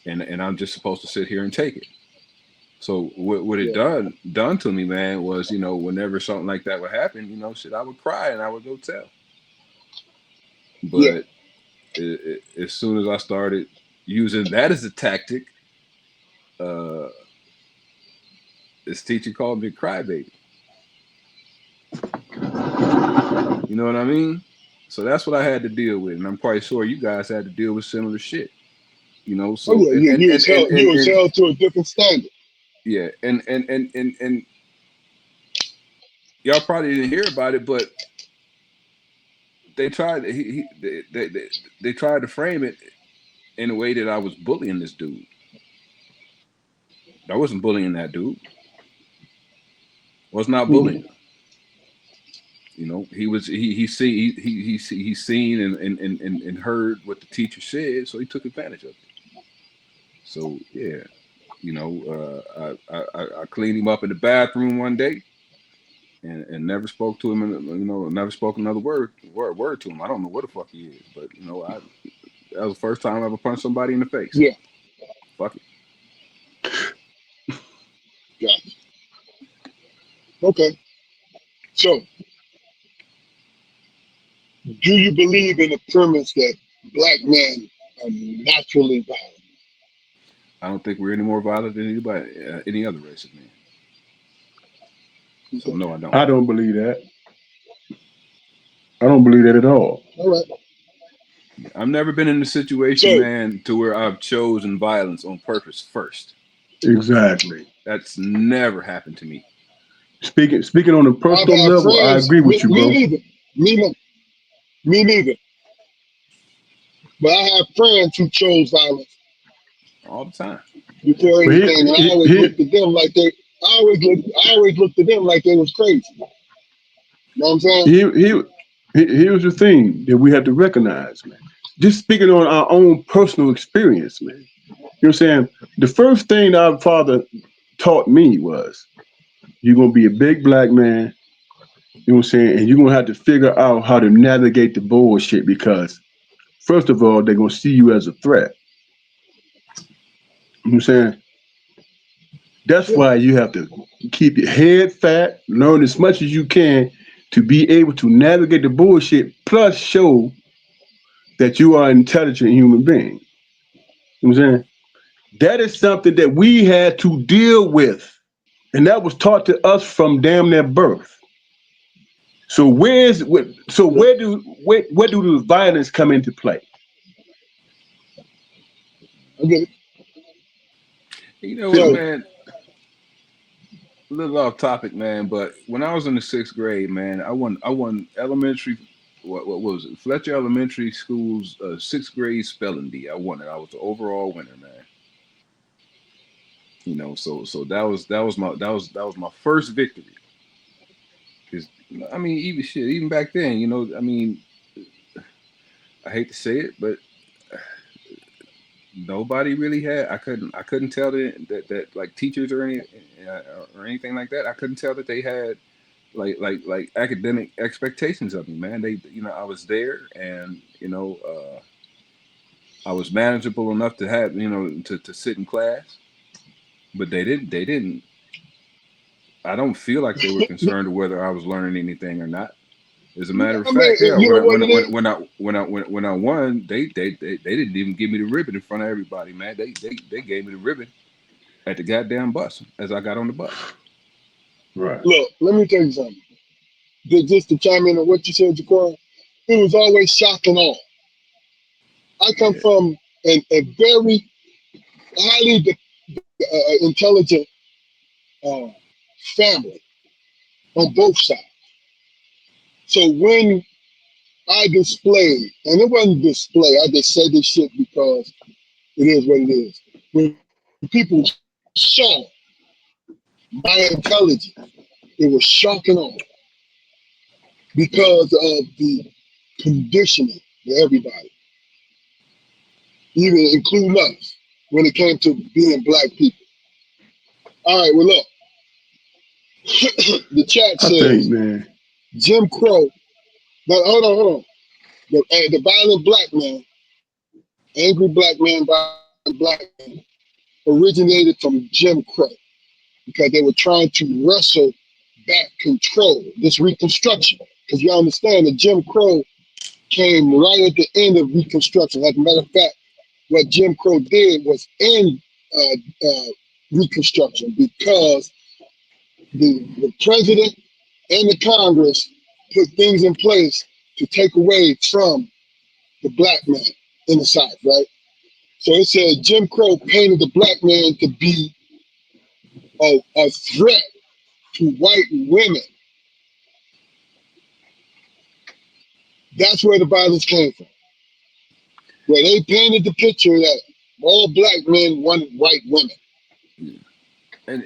and I'm just supposed to sit here and take it. So what it Yeah. done to me, man, was whenever something like that would happen, shit, I would cry and I would go tell. Yeah. But as soon as I started using that as a tactic, uh, this teacher called me a crybaby. You know what I mean? So that's what I had to deal with, and I'm quite sure you guys had to deal with similar shit. Oh So yeah, yeah. You was held to a different standard. yeah, and y'all probably didn't hear about it, but they tried they tried to frame it in a way that I was bullying this dude. I wasn't bullying that dude. Was not bullying Mhm. him. He was he seen and heard what the teacher said, so he took advantage of it. So yeah, I cleaned him up in the bathroom one day and never spoke to him, and never spoke another word to him. I don't know what the fuck he is, but that was the first time I ever punched somebody in the face. Yeah. Fuck it. Gotcha. Okay. So, do you believe in the premise that black men are naturally violent? I don't think we're any more violent than any other race of men. So Okay. no, I don't. I don't believe that. I don't believe that at all. All right. I've never been in a situation, So, man, to where I've chosen violence on purpose first. Exactly. That's never happened to me. Speaking on a I've personal had level, I friends. agree Me, with you, me bro. neither. Me neither. But I have friends who chose violence All the time. before But anything, and I always looked at them like they. I always looked at them like they was crazy. You know what I'm saying? he, he, here's the thing that we have to recognize, man. Just speaking on our own personal experience, man. You know what I'm saying? The first thing our father taught me was you're gonna be a big black man, you know what I'm saying, and you're gonna have to figure out how to navigate the bullshit because first of all, they're gonna see you as a threat. You know what I'm saying? That's Yeah. why you have to keep your head fat, learn as much as you can to be able to navigate the bullshit, plus show that you are an intelligent human being. You know what I'm saying? That is something that we had to deal with. And that was taught to us from damn near birth. So Yeah, where do the violence come into play? I get it. You know what, So man? A little off topic, man. But when I was in the sixth grade, man, I won elementary. What was it? Fletcher Elementary School's sixth grade spelling bee. I won it. I was the overall winner, man. So that was my first victory. Because I mean, even shit, even back then, I mean, I hate to say it, but nobody really had. I couldn't tell that like teachers uh, or anything like that. I couldn't tell that they had like academic expectations of me, man. I was there, and I was manageable enough to have to sit in class, but they didn't. I don't feel like they were concerned with whether I was learning anything or not. As a matter of I mean, fact, yeah, you when know I what when I- it is? when I won, they didn't even give me the ribbon in front of everybody, man. They gave me the ribbon at the goddamn bus as I got on the bus. Right. Look, let me tell you something. Just to chime in on what you said, Jaquan, it was always shock and awe. I come Yeah, from a very highly intelligent uh, family on both sides. So when I displayed, and it wasn't display, I just say this shit because it is what it is. When people saw my intelligence, it was shocking on because of the conditioning to everybody, even including us, when it came to being black people. All right, well, look, the chat I think, says man. Jim Crow. Now, hold on. The violent black man, angry black man, violent black man, originated from Jim Crow because they were trying to wrestle back control, this Reconstruction. Because you understand that Jim Crow came right at the end of Reconstruction. As a matter of fact, what Jim Crow did was end Reconstruction because the president and the Congress put things in place to take away from the black man in the South, right? So it said Jim Crow painted the black man to be a threat to white women. That's where the violence came from. Where they painted the picture that all black men wanted white women. yeah. And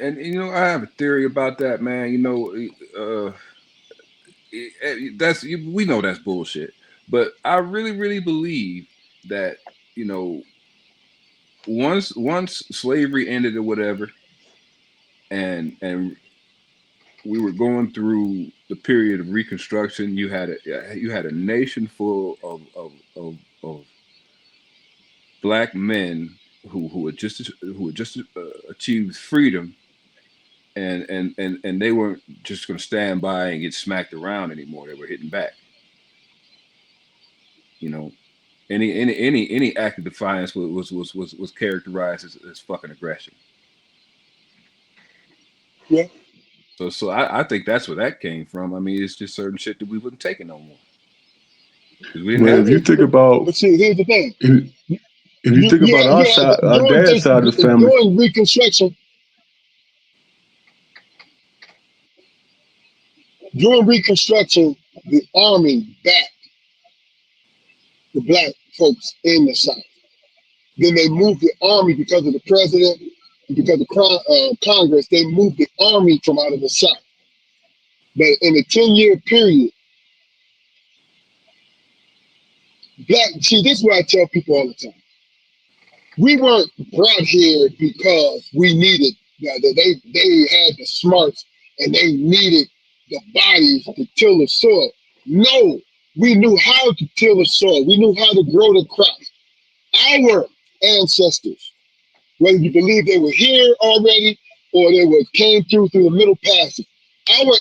I have a theory about that, man. We know that's bullshit, but I really really believe that you know once slavery ended or whatever, and we were going through the period of Reconstruction. You had a nation full of black men who had just achieved freedom, and they weren't just going to stand by and get smacked around anymore. They were hitting back. You know, any act of defiance was characterized as fucking aggression. Yeah. So I think that's where that came from. I mean, it's just certain shit that we wouldn't take it no more because we didn't Well, have if you to. think about But see, here's the thing. if, if you You, think you about had our you had side, our during dad's this side of the family, during Reconstruction, the army backed the black folks in the South. Then they moved the army because of the president and because of Congress. They moved the army from out of the South. But in a 10-year period, black. See, this is what I tell people all the time. We weren't brought here because we needed. They had the smarts and they needed the bodies to till the soil. No, we knew how to till the soil. We knew how to grow the crops. Our ancestors, whether you believe they were here already or they were came through the Middle Passage, our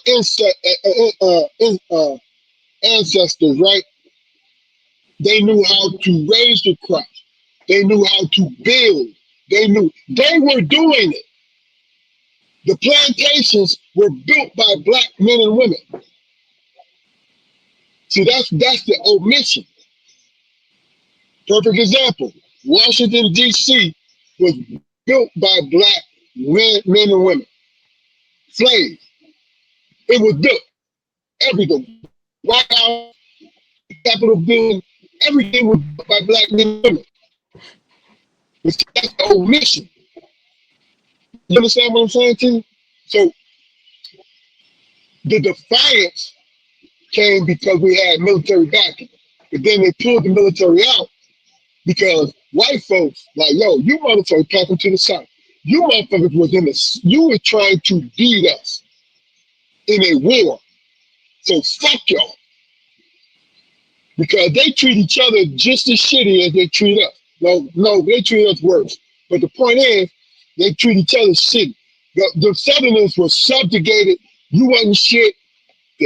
ancestors, right? They knew how to raise the crops. They knew how to build. They were doing it. The plantations were built by black men and women. See, that's the omission. Perfect example. Washington, D.C. was built by black men and women. Slaves. It was built. Everything. White House, Capitol building, everything was built by black men and women. But that's the omission. You understand what I'm saying to you? So the defiance came because we had military backing. But then they pulled the military out because white folks, like, yo, you motherfuckers talking to the South. You motherfuckers was you were trying to beat us in a war. So fuck y'all. Because they treat each other just as shitty as they treat us. No, they treat us worse. But the point is, they treat each other shitty. The Southerners were subjugated. You wasn't shit.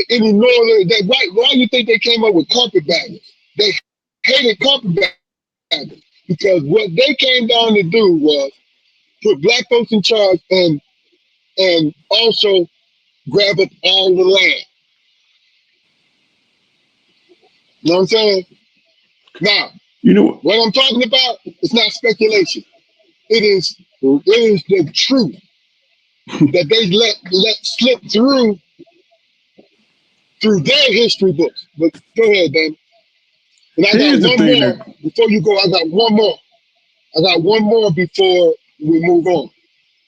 Any northern, why do you think they came up with carpetbaggers? They hated carpetbaggers because what they came down to do was put black folks in charge and also grab up all the land. You know what I'm saying? Now, You know, what I'm talking about is not speculation. It is the truth that they let slip through their history books. But go ahead, Dan. And I got here's the one thing more that before you go. I got one more. I got one more before we move on.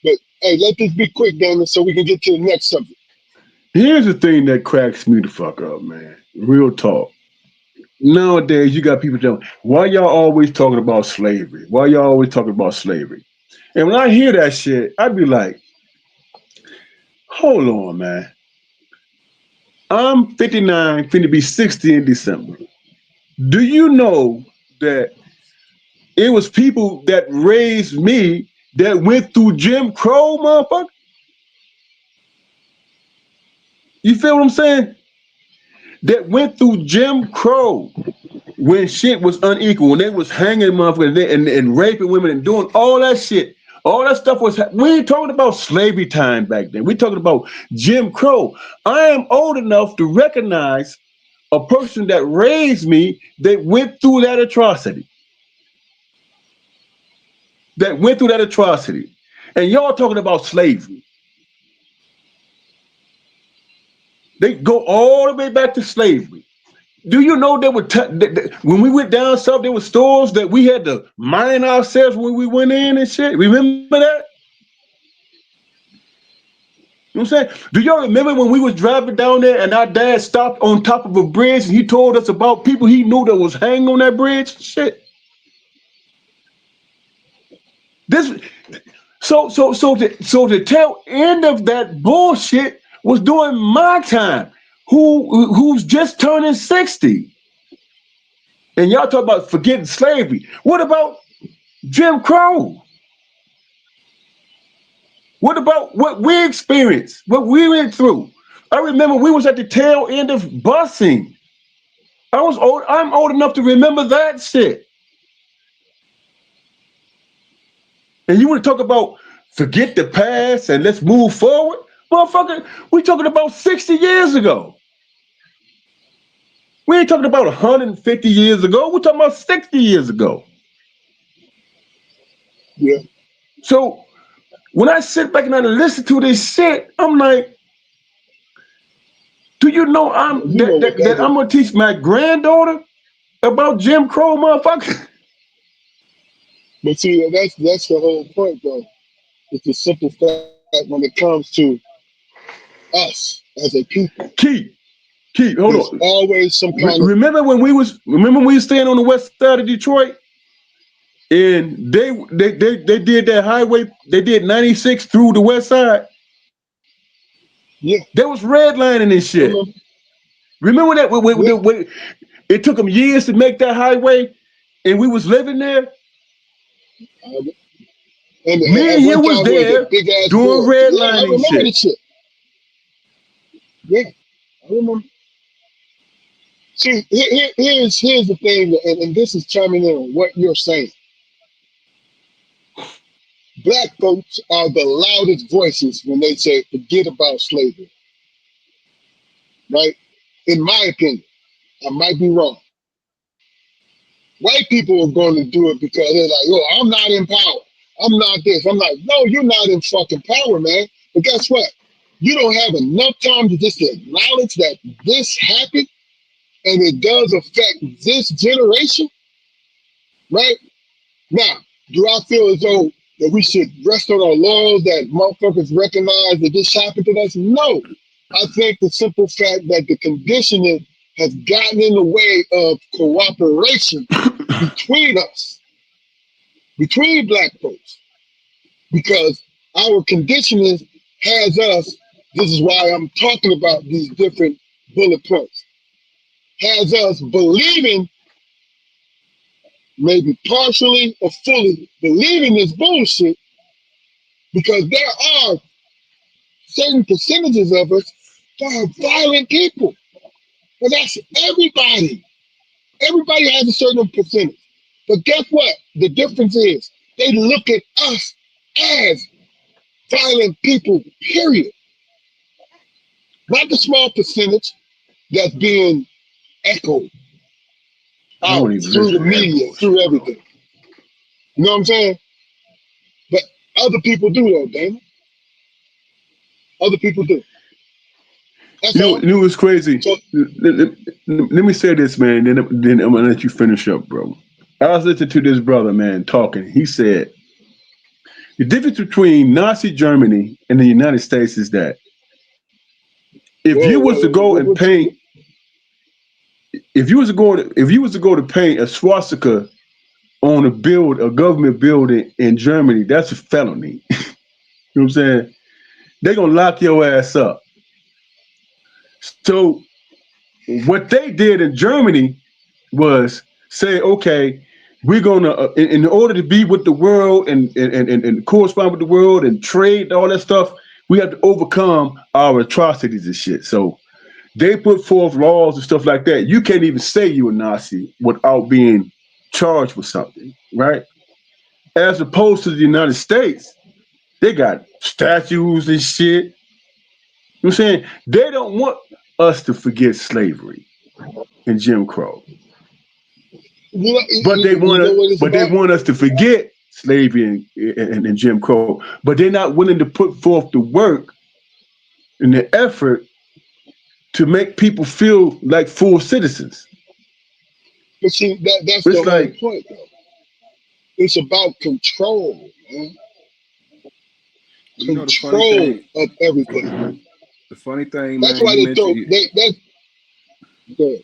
But hey, let this be quick, Damon, so we can get to the next subject. here's the thing that cracks me the fuck up, man. Real talk. Nowadays, you got people telling, why y'all always talking about slavery? Why y'all always talking about slavery? And when I hear that shit, I'd be like, hold on, man. I'm 59, finna be 60 in December. Do you know that it was people that raised me that went through Jim Crow, motherfucker? You feel what I'm saying? That went through Jim Crow when shit was unequal, when they was hanging motherfuckers and raping women and doing all that shit. All that stuff was, we ain't talking about slavery time back then. We talking about Jim Crow. I am old enough to recognize a person that raised me that went through that atrocity. And y'all talking about slavery. They go all the way back to slavery. Do you know there were when we went down south, there were stores that we had to mine ourselves when we went in and shit? Remember that? You know what I'm saying? Do y'all remember when we was driving down there and our dad stopped on top of a bridge and he told us about people he knew that was hanging on that bridge? Shit. This so the tail end of that bullshit was during my time. Who's just turning 60? And y'all talk about forgetting slavery. What about Jim Crow? What about what we experienced, what we went through? I remember we was at the tail end of busing. I'm old enough to remember that shit. And you want to talk about forget the past and let's move forward? Motherfucker, we talking about 60 years ago. We ain't talking about 150 years ago. We're talking about 60 years ago. Yeah. So when I sit back and I listen to this shit, I'm like, do you know You know what that that is. I'm gonna teach my granddaughter about Jim Crow, motherfucker? But see, that's the whole point, though. It's the simple fact when it comes to us as a people, Keith, hold there's on. always some kind of Remember when we was staying on the west side of Detroit, and they did that highway. They did 96 through the west side. yeah. There was redlining and I shit. remember. Remember that Yeah. it took them years to make that highway, and we was living there. Uh, and Me at and one him was time, was a there big ass doing board. Yeah, I redlining remember shit. this shit. Yeah, I remember. See, here's the thing, and this is chiming in on what you're saying. Black folks are the loudest voices when they say forget about slavery, right? In my opinion, I might be wrong. White people are going to do it because they're like, oh, I'm not in power. I'm not this. I'm like, no, you're not in fucking power, man. But guess what? You don't have enough time to just acknowledge that this happened and it does affect this generation, right? Now, do I feel as though that we should rest on our laurels that motherfuckers recognize that this happened to us? No. I think the simple fact that the conditioning has gotten in the way of cooperation between us, between black folks, because our conditioning has us, this is why I'm talking about these different bullet points, has us believing, maybe partially or fully believing this bullshit, because there are certain percentages of us that are violent people. But that's everybody. Everybody has a certain percentage. But guess what? The difference is they look at us as violent people, period. Not the small percentage that's being echoed I out don't even through the listen to that media, through bullshit, bro. everything. You know what I'm saying? But other people do though, damn. Other people do. That's all. You know what's crazy? So Let me say this, man. Then I'm gonna let you finish up, bro. I was listening to this brother, man, talking. He said the difference between Nazi Germany and the United States is that if you was to go and paint, if you was to go to paint a swastika on a government building in Germany, that's a felony. You know what I'm saying? They're gonna lock your ass up. So what they did in Germany was say, okay, we're gonna in order to be with the world and correspond with the world and trade all that stuff, we have to overcome our atrocities and shit. So they put forth laws and stuff like that. You can't even say you're a Nazi without being charged with something, right? As opposed to the United States, they got statues and shit. You know what I'm saying? They don't want us to forget slavery and Jim Crow. But you know what it's they about? want us to forget slavery and Jim Crow. But they're not willing to put forth the work and the effort to make people feel like full citizens. But see, that's the It's whole like, point though. It's about control, man. You know the funny Control thing, of everything. the funny thing, That's man. why You they mentioned throw you, that's good.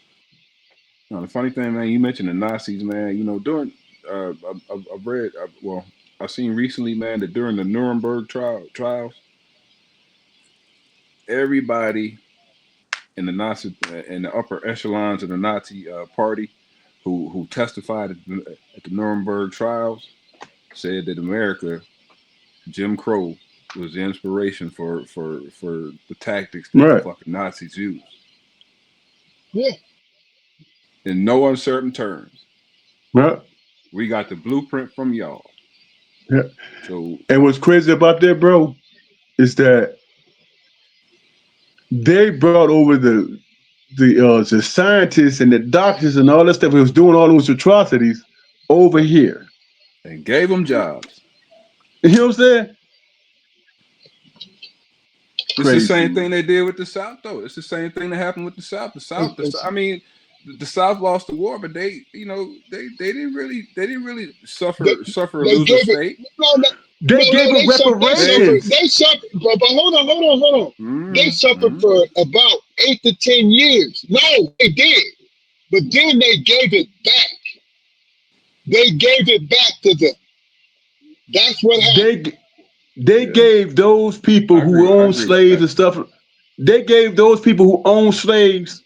no, the funny thing, man. You mentioned the Nazis, man. You know during I've read well I've seen recently, man, that during the Nuremberg trials, everybody in the Nazi in the upper echelons of the Nazi party who testified at the Nuremberg trials said that America, Jim Crow, was the inspiration for the tactics that the right, fucking Nazis used. Yeah. In no uncertain terms, right. we got the blueprint from y'all. Yeah. So And what's crazy about that, bro, is that they brought over the scientists and the doctors and all that stuff who was doing all those atrocities over here. and gave them jobs. You know what I'm saying? It's the Crazy, same thing man. they did with the South, though. It's the same thing that happened with the South. It's, I mean, the South lost the war, but they didn't really they, suffer a they loser's gave it fate. no no They gave them They reparations. they suffered but hold on. They suffered mm-hmm. for about 8 to 10 years. No, they did. But then they gave it back. They gave it back to them. That's what happened. They they Yeah, gave those people who I owned agree with slaves that. and stuff. They gave those people who owned slaves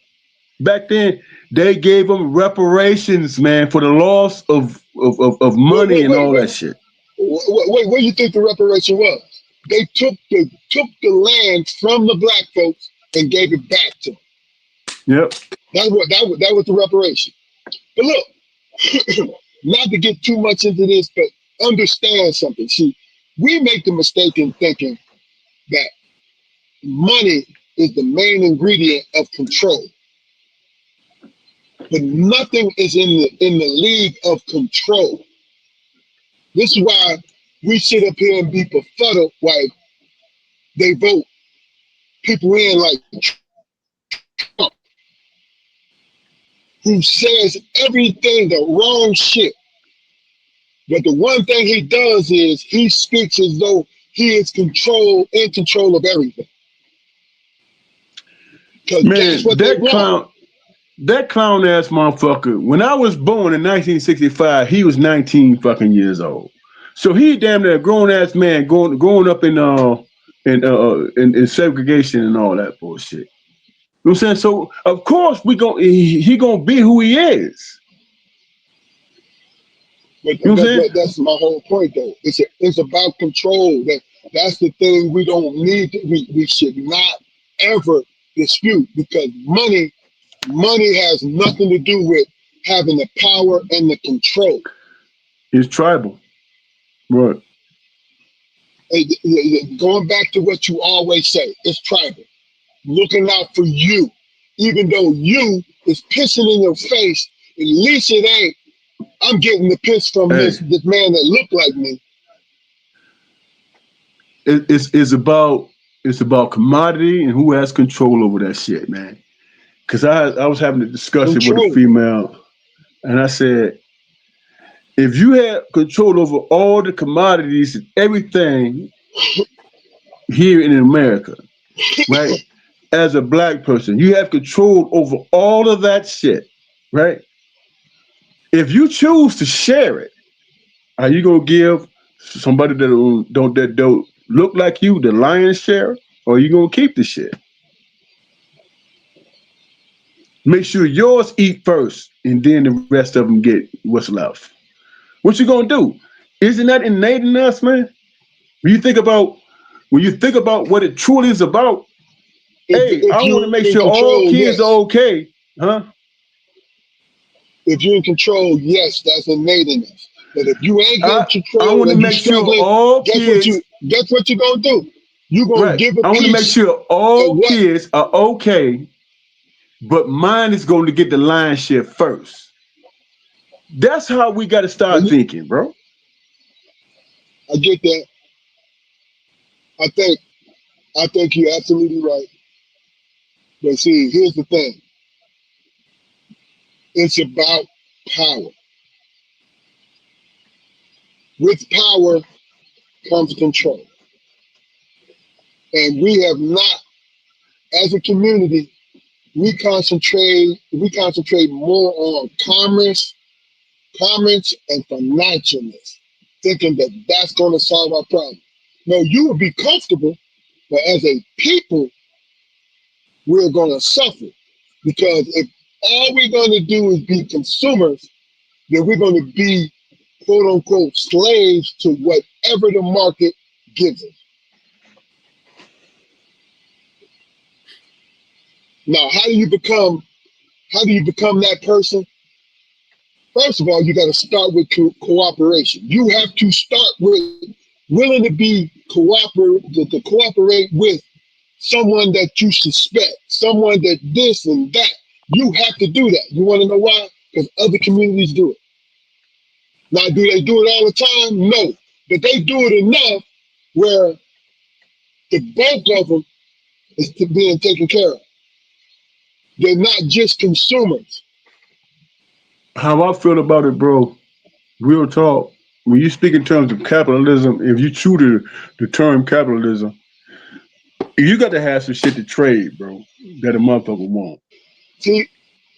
back then. They gave them reparations, man, for the loss of Wait, money wait, and wait, all that wait. shit. What do you think the reparation was? They took the land from the black folks and gave it back to them. Yep. That was the reparation. But look, not to get too much into this, but understand something. See, we make the mistake in thinking that money is the main ingredient of control, but nothing is in the league of control. This is why we sit up here and be befuddled while they vote people in like Trump, who says everything the wrong shit. But the one thing he does is he speaks as though he is in control of everything. Because that's Man, what they want. that clown ass motherfucker. When I was born in 1965, he was 19 fucking years old. So he damn near a grown ass man growing up in segregation and all that bullshit. You know what I'm saying? So of course he gonna be who he is. But You know what I'm saying? that's my whole point, though. It's about control. That's the thing we don't need. We should not ever dispute, because money has nothing to do with having the power and the control. It's tribal. Right. Going back to what you always say, it's tribal. Looking out for you, even though you is pissing in your face. At least it ain't. I'm getting the piss from Hey, this man that looked like me. it's about commodity and who has control over that shit, man. Cause I was having a discussion with a Control. female and I said, if you had control over all the commodities and everything here in America, right? As a black person, you have control over all of that shit, right? If you choose to share it, are you gonna give somebody that don't look like you the lion's share, or are you gonna keep the shit? Make sure yours eat first, and then the rest of them get what's left. What you gonna do? Isn't that innate in us, man? When you think about what it truly is about, hey, I If want to you're make in sure all control, kids are yes. okay, huh? If you're in control, yes, that's innate in us. But if you ain't in I control want to and you make sure struggling, all guess what you kids, guess what you're gonna do? You're gonna right? give a I want to make piece sure of all what kids are okay, but mine is going to get the lion's share first. That's how we got to and start thinking, bro. I get that. I think I think you're absolutely right. But see, here's the thing. It's about power. With power comes control. And we have not, as a community, we concentrate more on commerce and financialness, thinking that that's going to solve our problem. No, you will be comfortable, but as a people, we're going to suffer, because if all we're going to do is be consumers, then we're going to be quote unquote slaves to whatever the market gives us. Now, how do you become that person? First of all, you got to start with cooperation. You have to start with willing to be to cooperate with someone that you suspect, someone that this and that. You have to do that. You want to know why? Because other communities do it. Now, do they do it all the time? No, but they do it enough where the bulk of them is being taken care of. They're not just consumers. How I feel about it, bro. Real talk. When you speak in terms of capitalism, if you chew the term capitalism, you got to have some shit to trade, bro. That a motherfucker won't. See,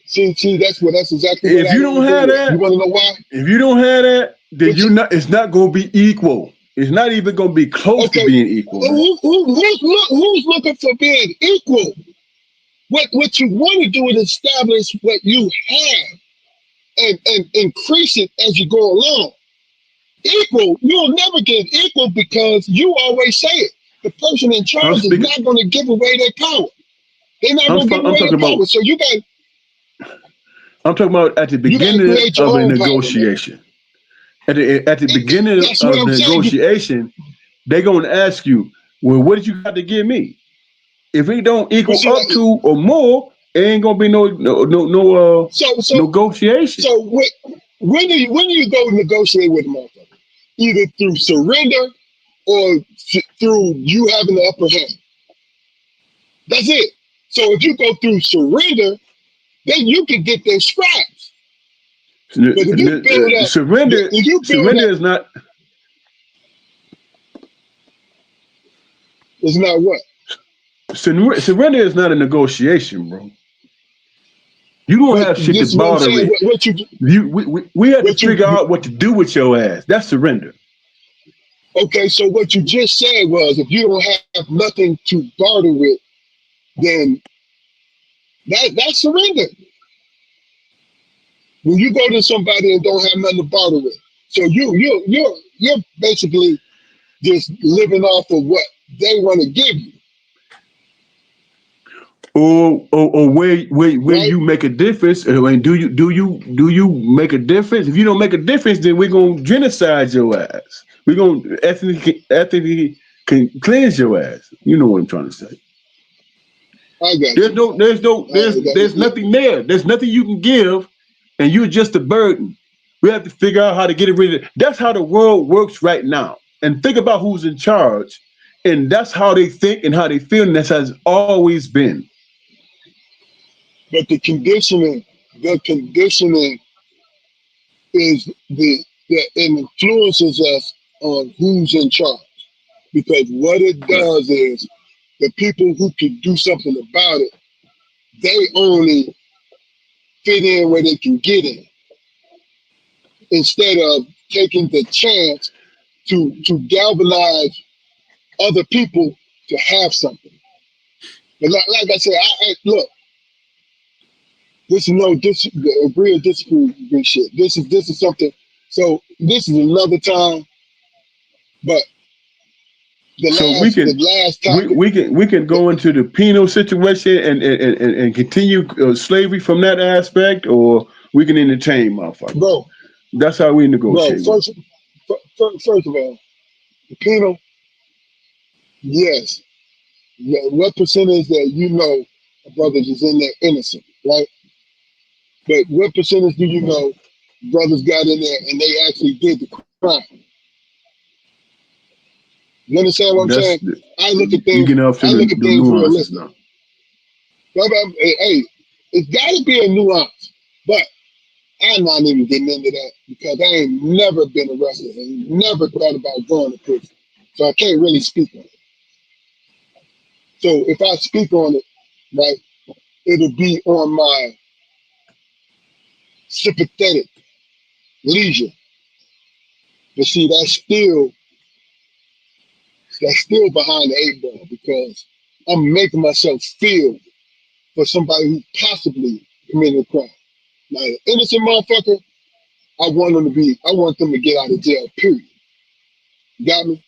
that's exactly what If I you want don't to go have with. You that, want to know why? if you don't have that, then It's you not. It's not gonna be equal. It's not even gonna be close to okay. being equal, man. Who's looking for being equal? What you want to do is establish what you have and increase it as you go along. Equal, you'll never get equal, because you always say it. The person in I'm charge is speaking. not going to give away their power. They're not going to give I'm away their talking about. power. So you got I'm talking about at the You gotta beginning create your of a own power, man. negotiation. At the beginning That's what of I'm the saying. negotiation, they're gonna ask you, well, what did you got to give me? If it don't But equal see, up like, to or more, it ain't gonna be no so negotiation. so when do you go negotiate with a motherfucker? Either through surrender or through you having the upper hand. That's it. So if you go through surrender, then you can get their scraps. But if you build up, Surrender, if you build surrender up, is not it's not what. surrender is not a negotiation, bro. You don't But have shit to this is what I'm barter saying. with. We had to What figure you, out what to do with your ass. That's surrender. okay. So what you just said was, if you don't have nothing to barter with, then that's surrender. When you go to somebody and don't have nothing to barter with, so you're basically just living off of what they want to give you, Or where right? you make a difference. I mean, do you make a difference? If you don't make a difference, then we're gonna genocide your ass. We're gonna ethnically cleanse your ass. You know what I'm trying to say. I got There's you. no, there's no, there's That, nothing there. There's nothing you can give, and you're just a burden. We have to figure out how to get it rid of. That's how the world works right now. And think about who's in charge, and that's how they think and how they feel, and that's how it's always been. but the conditioning is the that influences us on who's in charge. Because what it does is the people who can do something about it, they only fit in where they can get in, instead of taking the chance to galvanize other people to have something. But like I said, look, this is no agree or disagree shit. This is something. So this is another time, but So we the can last we, topic, we can we can go into the penal situation and continue slavery from that aspect, or we can entertain motherfuckers. bro, That's how we bro. negotiate with them. First of all, the penal, yes. What percentage that you know brothers is in there innocent, right? But what percentage do you know brothers got in there and they actually did the crime? You understand what I'm That's saying? I look at you things. get off to I look at the things nuances realistic. now. Hey, it's got to be a nuance, but I'm not even getting into that because I ain't never been arrested and never thought about going to prison, so I can't really speak on it. So if I speak on it, right, it'll be on my sympathetic leisure. But see, that's still behind the eight ball because I'm making myself feel for somebody who possibly committed a crime. Now, an innocent motherfucker, I want them to get out of jail, period. You got me?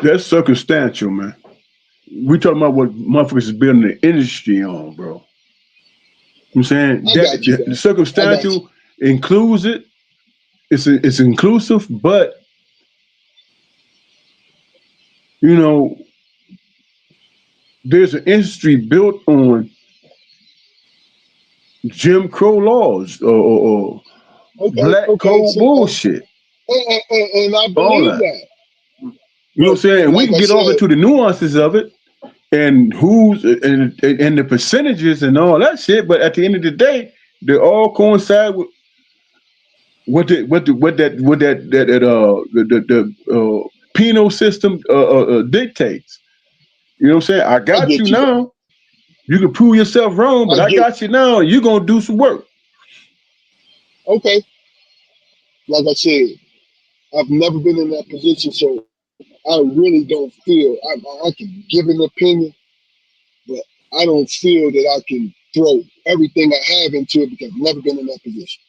That's circumstantial, man. We talking about what motherfuckers is building the industry on, bro. I'm saying I that got you, the bro. I got you. circumstantial includes it. It's inclusive, but you know, there's an industry built on Jim Crow laws or Okay, black okay, code see, bullshit, and I all believe that. that. You know what But I'm saying? And we like can I get off said, into the nuances of it and who's and the percentages and all that shit. But at the end of the day, they all coincide with what the penal system dictates. You know what I'm saying? I I got you get you, bro. now. You can prove yourself wrong, but I I get, got you now, and you're gonna do some work. okay. Like I said, I've never been in that position, so I really don't feel, I can give an opinion, but I don't feel that I can throw everything I have into it because I've never been in that position.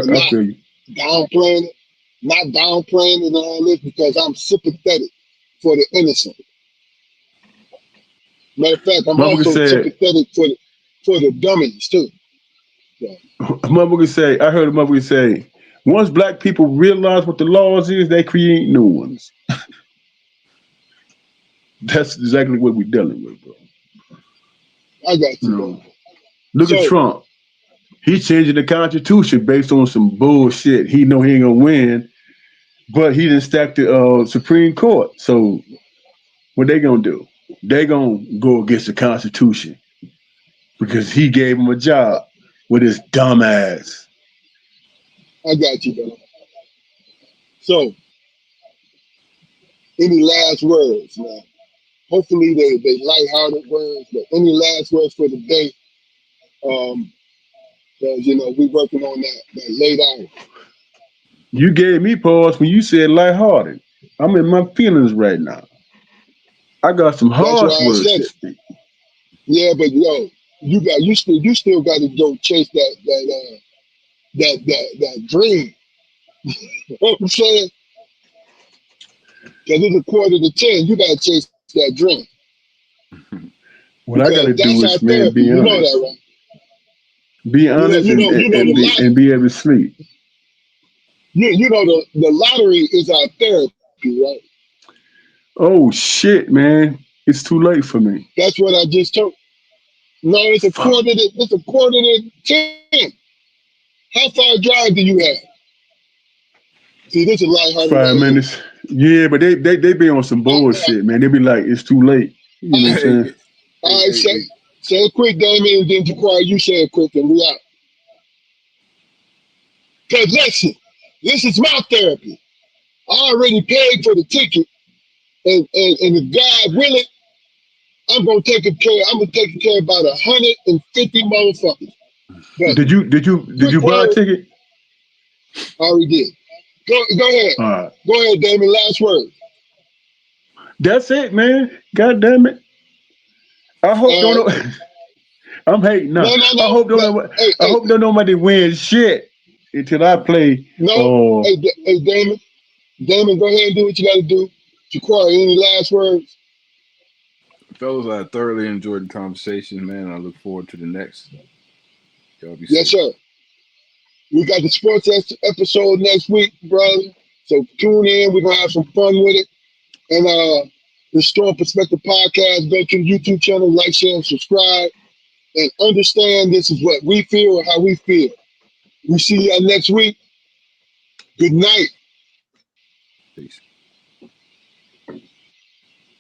And I not feel you. downplaying it, not downplaying it and all this because I'm sympathetic for the innocent. Matter of fact, I'm Motherfucker also said, sympathetic for the, for the dummies too. So, I heard a motherfucker say, once black people realize what the laws is, they create new ones. That's exactly what we're dealing with, bro. I got You you, bro. know, look at So Trump. He's changing the Constitution based on some bullshit. He know he ain't gonna win, but he didn't stack the Supreme Court. So what they gonna do? They gonna go against the Constitution because he gave him a job with his dumb ass. I got you, bro. So any last words, man? Hopefully they lighthearted words, but any last words for the day? Because we working on that late hour. You gave me pause when you said lighthearted. I'm in my feelings right now. I got some That's harsh why I words said to it. speak. Yeah, but you still got to go chase that dream. You know what I'm saying? Because it's 9:45. You got to chase that dream What I because gotta that's do our is, man, therapy. be You know that, honest. right? Be You know, honest you know, you know the and lottery. be able to sleep. You know the lottery is our therapy, right? Oh shit, man. It's too late for me. That's what I just told. No, it's a Fuck. quarter to it's a quarter to 10. How far a drive do you have? See, this is lighthearted 5 minutes. right Yeah, but they be on some here. bullshit, man. They be like, it's too late. You know what I'm Hey, saying? hey, All right, hey, say hey, say it quick, Damien, and then Jaquan, you say it quick, and we out. Cause listen, this is my therapy. I already paid for the ticket, and if God willing, I'm gonna take care of about 150 motherfuckers. But Did quick you buy a word, ticket? I already did. Go ahead. All right. Go ahead, Damon. Last word. That's it, man. God damn it. I hope All don't right. know. I'm hating No, now. no, I no. hope don't no. know. Hey, I hey, hope don't nobody win shit until I play. no. Oh, Hey, Damon. Damon, go ahead and do what you got to do. Jaquan, any last words? fellas, I thoroughly enjoyed the conversation, man. I look forward to the next. Y'all be Yes, safe. sir. We got the sports episode next week, brother. So tune in. We're gonna have some fun with it. And the Storm Perspective Podcast. Go to the YouTube channel, like, share, and subscribe, and understand this is what we feel and how we feel. We see y'all next week. Good night. Peace.